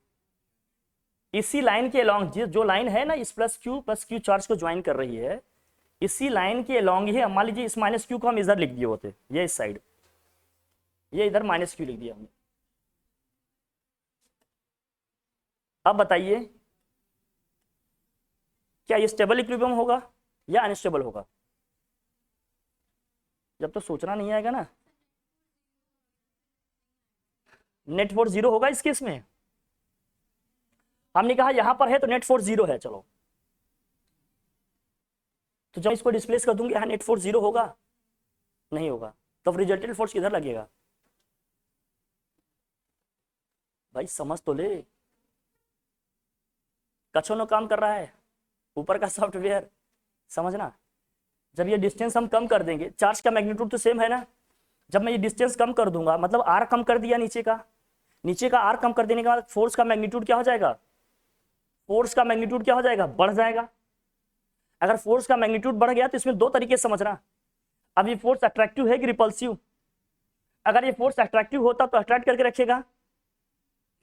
इसी लाइन के लॉन्ग, जो लाइन है ना इस प्लस क्यू चार्ज को ज्वाइन कर रही है, इसी लाइन के लॉन्ग ही, मान लीजिए इस माइनस क्यू को हम इधर लिख दिए होते, ये इस साइड, ये इधर माइनस क्यू लिख दिया हमने। अब बताइए क्या ये स्टेबल इक्विलिब्रियम होगा या अनस्टेबल होगा, जब तो सोचना नहीं आएगा ना। नेट फोर्स जीरो होगा इस केस में। हमने कहा यहां पर है तो नेट फोर्स जीरो है, चलो तो जब इसको डिस्प्लेस कर दूंगी यहां नेट फोर्स जीरो होगा, नहीं होगा, तो रिजल्टेंट फोर्स किधर लगेगा भाई, समझ तो ले। कछोनो काम कर रहा है ऊपर का सॉफ्टवेयर, समझना। जब ये डिस्टेंस हम कम कर देंगे, चार्ज का मैग्नीट्यूड तो सेम है ना, जब मैं ये डिस्टेंस कम कर दूंगा मतलब आर कम कर दिया नीचे का आर कम कर देने के बाद फोर्स का मैग्नीट्यूड क्या हो जाएगा, फोर्स का मैग्नीट्यूड क्या हो जाएगा, बढ़ जाएगा। अगर फोर्स का मैग्नीट्यूड बढ़ गया तो इसमें दो तरीके से समझना। अब ये फोर्स अट्रैक्टिव है कि रिपल्सिव? अगर ये फोर्स अट्रैक्टिव होता तो अट्रैक्ट करके रखेगा,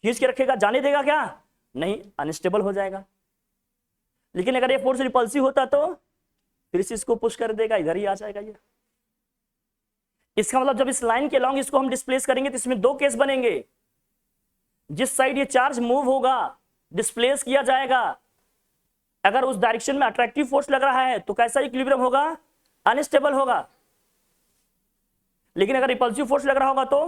खींच के रखेगा, जाने देगा क्या, नहीं, अनस्टेबल हो जाएगा। लेकिन अगर ये फोर्स रिपल्सिव होता तो फिर से इसको पुश कर देगा, इधर ही आ जाएगा ये। इसका मतलब जब इस लाइन के लॉन्ग इसको हम डिस्प्लेस करेंगे तो इसमें दो केस बनेंगे। जिस साइड ये चार्ज मूव होगा, डिस्प्लेस किया जाएगा, अगर उस डायरेक्शन में अट्रैक्टिव फोर्स लग रहा है तो कैसा इक्विलिब्रियम होगा, अनस्टेबल होगा। लेकिन अगर रिपल्सिव फोर्स लग रहा होगा तो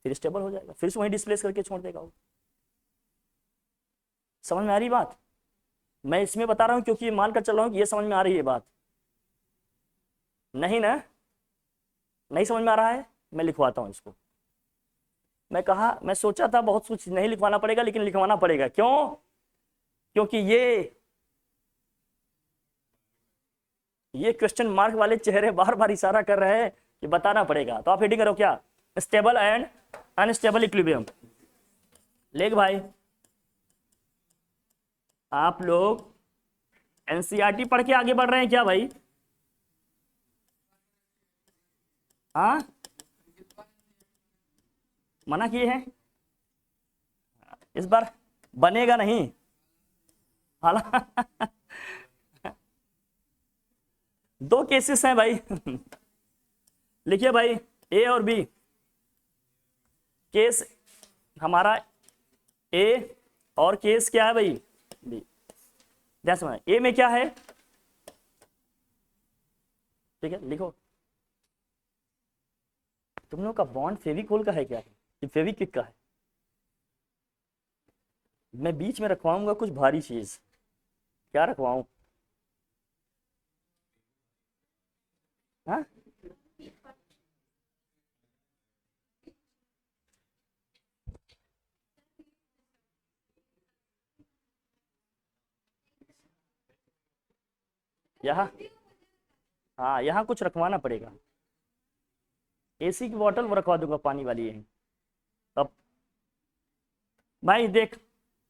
फिर स्टेबल हो जाएगा, फिर से वहीं डिस्प्लेस करके छोड़ देगा वो। समझ में आ रही बात? मैं इसमें बता रहा हूं क्योंकि मान कर चल रहा हूं कि ये समझ में आ रही है बात, नहीं ना, नहीं समझ में आ रहा है, मैं लिखवाता हूं इसको। मैं सोचा था बहुत कुछ नहीं लिखवाना पड़ेगा, लेकिन लिखवाना पड़ेगा। क्यों? क्योंकि ये क्वेश्चन मार्क वाले चेहरे बार बार इशारा कर रहे हैं कि बताना पड़ेगा। तो आप हेडिंग करो क्या, स्टेबल एंड अनस्टेबल इक्विलिब्रियम। लेख भाई, आप लोग एनसीईआरटी पढ़ के आगे बढ़ रहे हैं क्या भाई? हाँ, मना किए हैं इस बार, बनेगा नहीं हालांकि दो केसेस हैं भाई लिखिए भाई, ए और बी। केस हमारा ए और केस क्या है भाई, बी। ध्यान समझ, ए में क्या है, ठीक है लिखो। तुम लोग का बॉन्ड फेविकोल का है क्या, कि फेविक्विक का है? मैं बीच में रखवाऊंगा कुछ भारी चीज, क्या रखवाऊं? हाँ, यहाँ, हाँ यहाँ कुछ रखवाना पड़ेगा। एसी की बोतल वो रखवा दूंगा पानी वाली है। अब भाई देख,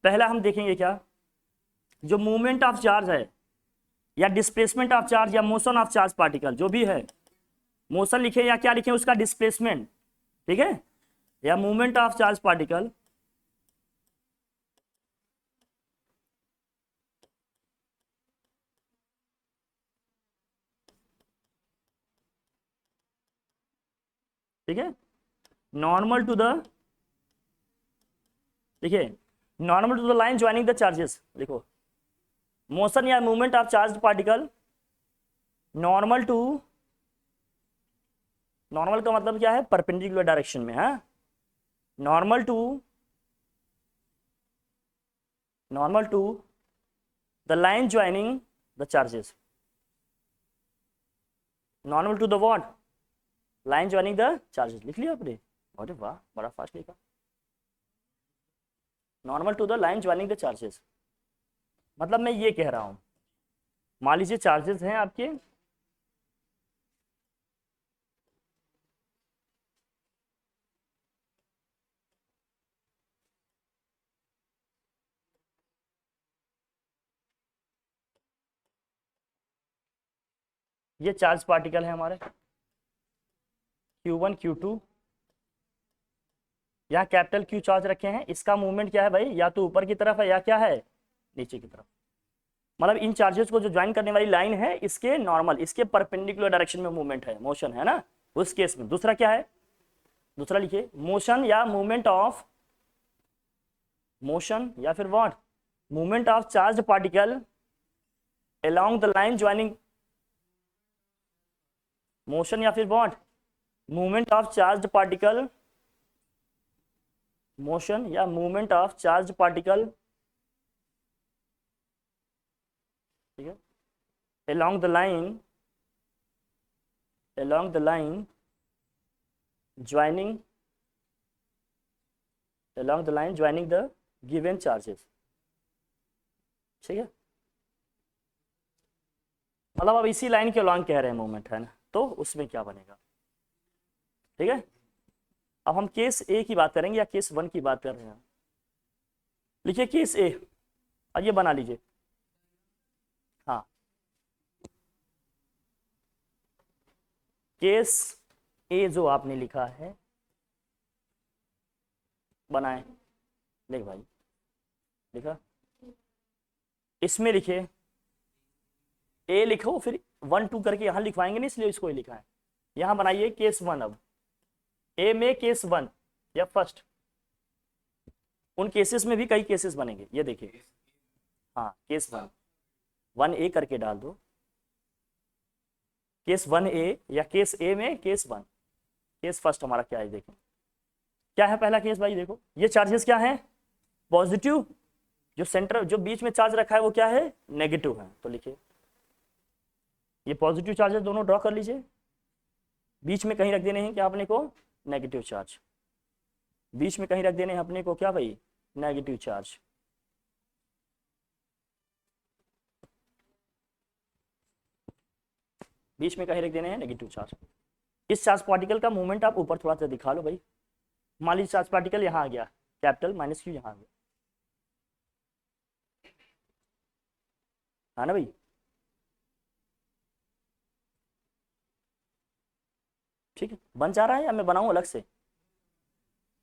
पहला हम देखेंगे क्या, जो मूवमेंट ऑफ चार्ज है या डिस्प्लेसमेंट ऑफ चार्ज या मोशन ऑफ चार्ज पार्टिकल, जो भी है, मोशन लिखे या क्या लिखे उसका डिस्प्लेसमेंट, ठीक है, या मूवमेंट ऑफ चार्ज पार्टिकल, ठीक है, नॉर्मल टू द, देखिए normal to the line joining the charges, लिखो मोशन या movement of charge particle normal to, normal का मतलब क्या है, परपेंडिकुलर डायरेक्शन में, है normal to the line joining the charges, normal to the what, line joining the charges. लिख लिया आपने? अरे वाह, बड़ा फास्ट लिखा। Normal to the line joining the charges, मतलब मैं ये कह रहा हूं, मान लीजिए चार्जेस हैं आपके, ये चार्ज पार्टिकल है हमारे Q1 Q2, यहाँ कैपिटल Q चार्ज रखे हैं। इसका मूवमेंट क्या है भाई, या तो ऊपर की तरफ है या क्या है, नीचे की तरफ। मतलब इन चार्जेस को जो ज्वाइन करने वाली लाइन है, इसके नॉर्मल, इसके परपेंडिकुलर डायरेक्शन में मूवमेंट है, मोशन है ना, उस केस में। दूसरा क्या है, दूसरा लिखिए, मोशन या मूवमेंट ऑफ, मोशन या फिर what, movement of charge particle along the line joining, motion या फिर what, movement of charge particle, motion या मूवमेंट ऑफ चार्ज पार्टिकल, ठीक है, along the line, along the line joining, along the line joining the given charges, ठीक है, मतलब अब इसी लाइन के अलॉन्ग कह रहे हैं मूवमेंट, है ना, तो उसमें क्या बनेगा, ठीक है। अब हम केस ए की बात करेंगे या केस 1 की बात कर रहे हैं। लिखिए केस ए, और ये बना लीजिए, हाँ, केस ए जो आपने लिखा है बनाए, देख भाई लिखा, इसमें लिखे ए लिखो, फिर 1 2 करके यहां लिखवाएंगे नहीं, इसलिए इसको ही लिखा है। यहां बनाइए केस 1। अब ए में केस 1 या फर्स्ट, उन केसेस में भी कई केसेस बनेंगे, ये देखिए, हाँ केस 1 ए करके डाल दो, केस 1A या केस ए में केस 1, केस फर्स्ट हमारा क्या है, देखो क्या है पहला केस भाई, देखो ये चार्जेस क्या है, पॉजिटिव, जो सेंटर जो बीच में चार्ज रखा है वो क्या है, नेगेटिव है, तो लिखिए ये पॉजिटिव चार्जेस दोनों ड्रॉ कर लीजिए, बीच में कहीं रख देने हैं क्या अपने को, नेगेटिव चार्ज, बीच में कहीं रख देने हैं अपने को क्या भाई, नेगेटिव चार्ज, बीच में कहीं रख देने हैं नेगेटिव चार्ज। इस चार्ज पार्टिकल का मूवमेंट आप ऊपर थोड़ा सा दिखा लो भाई, मान लीजिए चार्ज पार्टिकल यहाँ आ गया, कैपिटल माइनस क्यू यहाँ आ गया, है ना भाई, ठीक है, बन जा रहा है या मैं बनाऊं अलग से,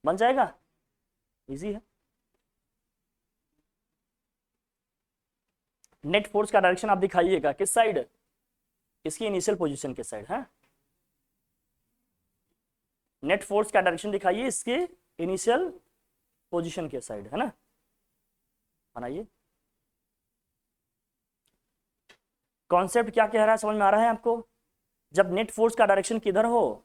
बन जाएगा, इजी है। नेट फोर्स का डायरेक्शन आप दिखाइएगा किस साइड, इसकी इनिशियल पोजीशन के साइड है, नेट फोर्स का डायरेक्शन दिखाइए इसके इनिशियल पोजीशन के साइड, है ना, बनाइए। कॉन्सेप्ट क्या कह रहा है समझ में आ रहा है आपको, जब नेट फोर्स का डायरेक्शन किधर हो,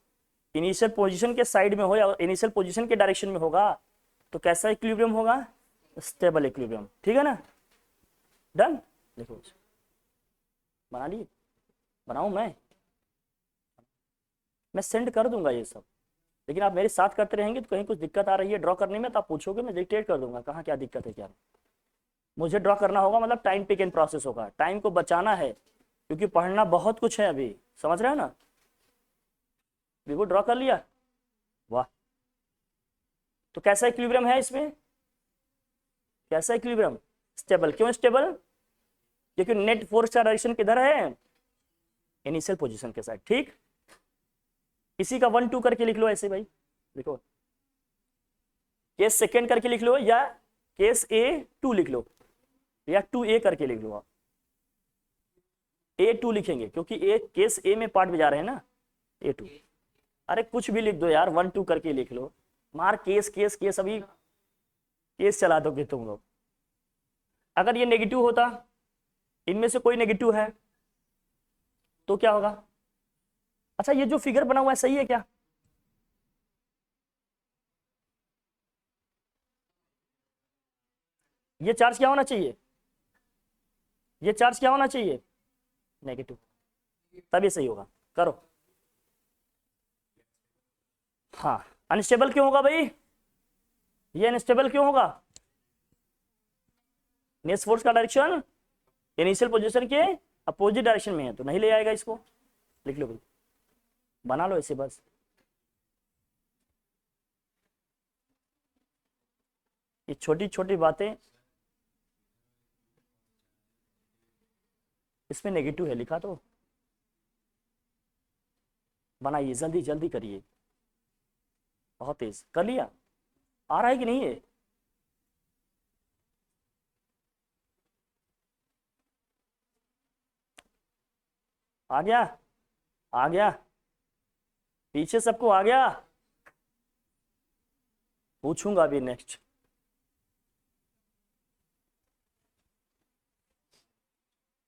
इनिशियल पोजीशन के साइड में हो या इनिशियल पोजीशन के डायरेक्शन में होगा, तो कैसा इक्विलिब्रियम होगा, स्टेबल इक्विलिब्रियम, ठीक है ना, डन। देखो बना लिए, बनाऊं मैं सेंड कर दूंगा ये सब, लेकिन आप मेरे साथ करते रहेंगे तो कहीं कुछ दिक्कत आ रही है ड्रॉ करने में तो आप पूछोगे, मैं डिक्टेट कर दूंगा कहाँ क्या दिक्कत है क्या, मुझे ड्रॉ करना होगा, मतलब टाइम पिक एंड प्रोसेस होगा, टाइम को बचाना है क्योंकि पढ़ना बहुत कुछ है अभी, समझ रहे हैं ना। देखो ड्रॉ कर लिया, वाह, तो कैसा इक्विलिब्रियम है इसमें, कैसा इक्विलिब्रियम, स्टेबल, क्यों स्टेबल, क्योंकि नेट फोर्स का डायरेक्शन किधर है, इनिशियल पोजीशन के साथ, ठीक, इसी का 1 2 करके लिख लो ऐसे भाई, देखो केस सेकेंड करके लिख लो या केस ए 2 लिख लो या 2A करके लिख लो, आप A2 लिखेंगे क्योंकि ए केस ए में पार्ट बजा रहे हैं ना, A2, अरे कुछ भी लिख दो यार, 1 2 करके लिख लो, मार केस केस केस, अभी केस चला दोगे तुम लोग। अगर ये नेगेटिव होता, इनमें से कोई नेगेटिव है तो क्या होगा, अच्छा ये जो फिगर बना हुआ है सही है क्या, ये चार्ज क्या होना चाहिए, ये चार्ज क्या होना चाहिए, नेगेटिव, तभी सही होगा, करो। हाँ अनस्टेबल क्यों होगा भाई, ये अनस्टेबल क्यों होगा, नेट फोर्स का डायरेक्शन इनिशियल पोजीशन के अपोजिट डायरेक्शन में है तो नहीं ले आएगा इसको, लिख लो भाई, बना लो ऐसे बस, ये छोटी छोटी बातें, इसमें नेगेटिव है लिखा तो, बनाइए जल्दी जल्दी करिए, बहुत तेज कर लिया, आ रहा है कि नहीं है, आ गया, आ गया, पीछे सबको आ गया, पूछूंगा अभी नेक्स्ट,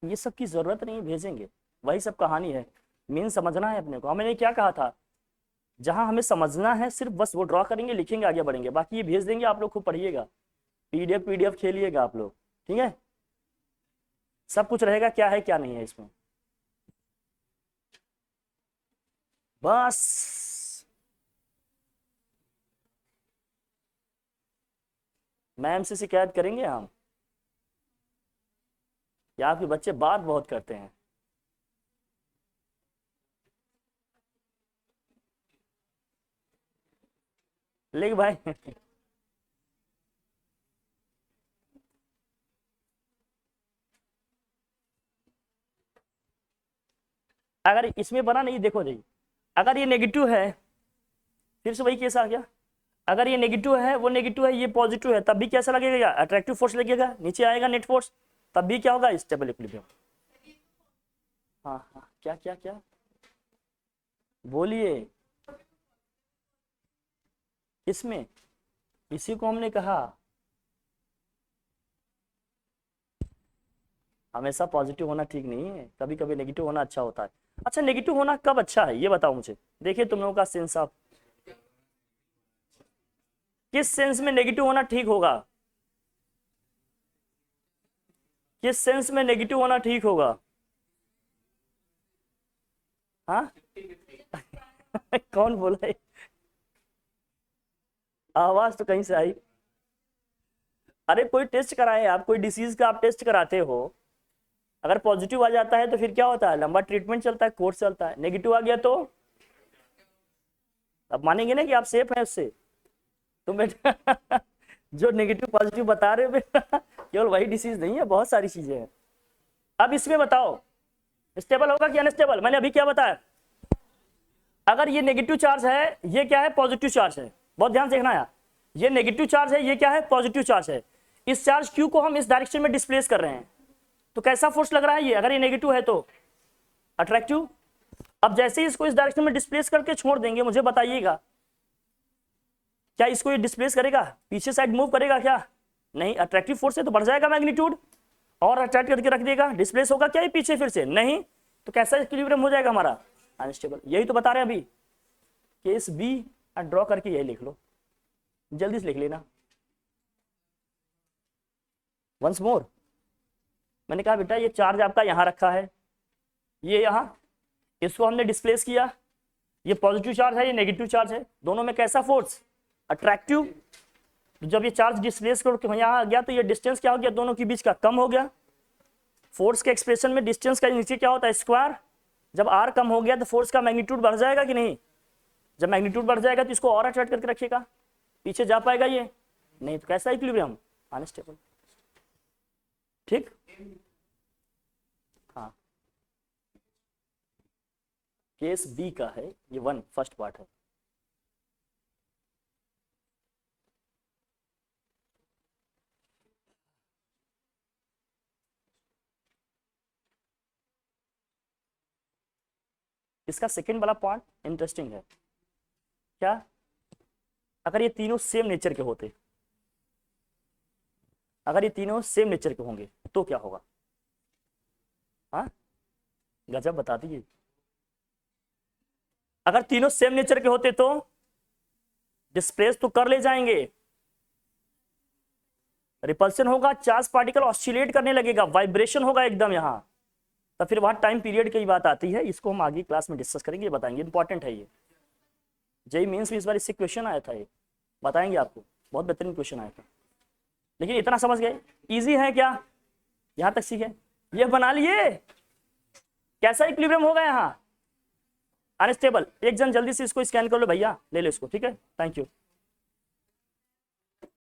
ये सब की जरूरत नहीं, भेजेंगे वही सब कहानी है, मीन समझना है अपने को। मैंने क्या कहा था, जहां हमें समझना है सिर्फ बस वो ड्रॉ करेंगे, लिखेंगे, आगे बढ़ेंगे, बाकी ये भेज देंगे, आप लोग खूब पढ़िएगा, पीडीएफ खेलिएगा आप लोग, ठीक है। सब कुछ रहेगा क्या है क्या नहीं है इसमें, बस मैम से शिकायत करेंगे हम कि आपके बच्चे बात बहुत करते हैं। लेकिन भाई अगर इसमें बना नहीं, देखो जी, अगर ये नेगेटिव है, फिर से वही केस आ गया, अगर ये नेगेटिव है, वो नेगेटिव है, ये पॉजिटिव है, तब भी कैसा लगेगा, अट्रैक्टिव फोर्स लगेगा, नीचे आएगा नेट फोर्स, तब भी क्या होगा, स्टेबल इक्विलिब्रियम। हाँ हाँ, क्या क्या क्या बोलिए, किसमें, इसी को हमने कहा हमेशा पॉजिटिव होना ठीक नहीं है, कभी कभी नेगेटिव होना अच्छा होता है। अच्छा, नेगेटिव होना कब अच्छा है ये बताओ मुझे, देखिए तुम लोगों का सेंस ऑफ, किस सेंस में नेगेटिव होना ठीक होगा, किस सेंस में नेगेटिव होना ठीक होगा, हाँ कौन बोला है, आवाज तो कहीं से आई। अरे कोई टेस्ट कराए आप, कोई डिसीज का आप टेस्ट कराते हो, अगर पॉजिटिव आ जाता है तो फिर क्या होता है, लंबा ट्रीटमेंट चलता है, कोर्स चलता है, नेगेटिव आ गया तो अब मानेंगे ना कि आप सेफ हैं उससे, तो बेटा जो नेगेटिव पॉजिटिव बता रहे हो बेटा केवल वही डिसीज नहीं है, बहुत सारी चीजें हैं। अब इसमें बताओ स्टेबल होगा कि अनस्टेबल, मैंने अभी क्या बताया, अगर ये नेगेटिव चार्ज है, ये क्या है, पॉजिटिव चार्ज है, बहुत ध्यान से देखना यार, ये नेगेटिव चार्ज है, ये क्या है, पॉजिटिव चार्ज है, इस चार्ज क्यू को हम इस डायरेक्शन में डिस्प्लेस कर रहे हैं, तो कैसा फोर्स लग रहा है ये, अगर ये नेगेटिव है तो अट्रैक्टिव। अब जैसे ही इसको इस डायरेक्शन में डिस्प्लेस करके छोड़ देंगे, मुझे बताइएगा क्या इसको ये डिस्प्लेस करेगा, पीछे साइड मूव करेगा क्या, नहीं, अट्रैक्टिव फोर्स है तो बढ़ जाएगा मैग्नीट्यूड, और अट्रैक्ट करके रख देगा, डिस्प्लेस होगा क्या ये पीछे फिर से, नहीं, तो कैसा इक्विलिब्रियम हो जाएगा हमारा, अनस्टेबल। यही तो बता रहे हैं अभी, केस बी ड्रॉ करके यही लिख लो, जल्दी से लिख लेना। वंस मोर, मैंने कहा बेटा ये चार्ज आपका यहाँ रखा है, ये यहाँ, इसको हमने डिस्प्लेस किया, ये पॉजिटिव चार्ज है, ये नेगेटिव चार्ज है, दोनों में कैसा फोर्स, अट्रैक्टिव। जब ये चार्ज डिस्प्लेस करके यहाँ आ गया तो ये डिस्टेंस क्या हो गया, दोनों के बीच का कम हो गया, फोर्स के एक्सप्रेशन में डिस्टेंस का नीचे क्या होता है, स्क्वायर, जब आर कम हो गया तो फोर्स का मैग्नीट्यूड बढ़ जाएगा कि नहीं, जब मैग्नीट्यूड बढ़ जाएगा तो इसको और अट्रैक्ट करके रखेगा, पीछे जा पाएगा ये नहीं, तो कैसा इक्विलिब्रियम, अनस्टेबल, ठीक। हाँ, केस बी का है ये, वन फर्स्ट पार्ट है। इसका सेकंड वाला पार्ट इंटरेस्टिंग है, क्या, अगर ये तीनों सेम नेचर के होते, अगर ये तीनों सेम नेचर के होंगे तो क्या होगा, हाँ गजब बता दीजिए, अगर तीनों सेम नेचर के होते तो डिस्प्लेस तो कर ले जाएंगे, रिपल्शन होगा, चार्ज पार्टिकल ऑसिलेट करने लगेगा, वाइब्रेशन होगा एकदम यहाँ, तो फिर वहां टाइम पीरियड की बात आती है, इसको हम आगे क्लास में डिस्कस करेंगे, बताएंगे, इंपॉर्टेंट है ये, जेईई मेंस में इस बार इससे क्वेश्चन आया था, ये बताएंगे आपको, बहुत बेहतरीन क्वेश्चन आया था, लेकिन इतना समझ गए, इजी है क्या, यहां तक सीखे, ये बना लिए, कैसा इक्विलिब्रियम होगा यहाँ, अनस्टेबल। एक जन जल्दी से इसको स्कैन कर लो भैया, ले लो इसको, ठीक है, थैंक यू।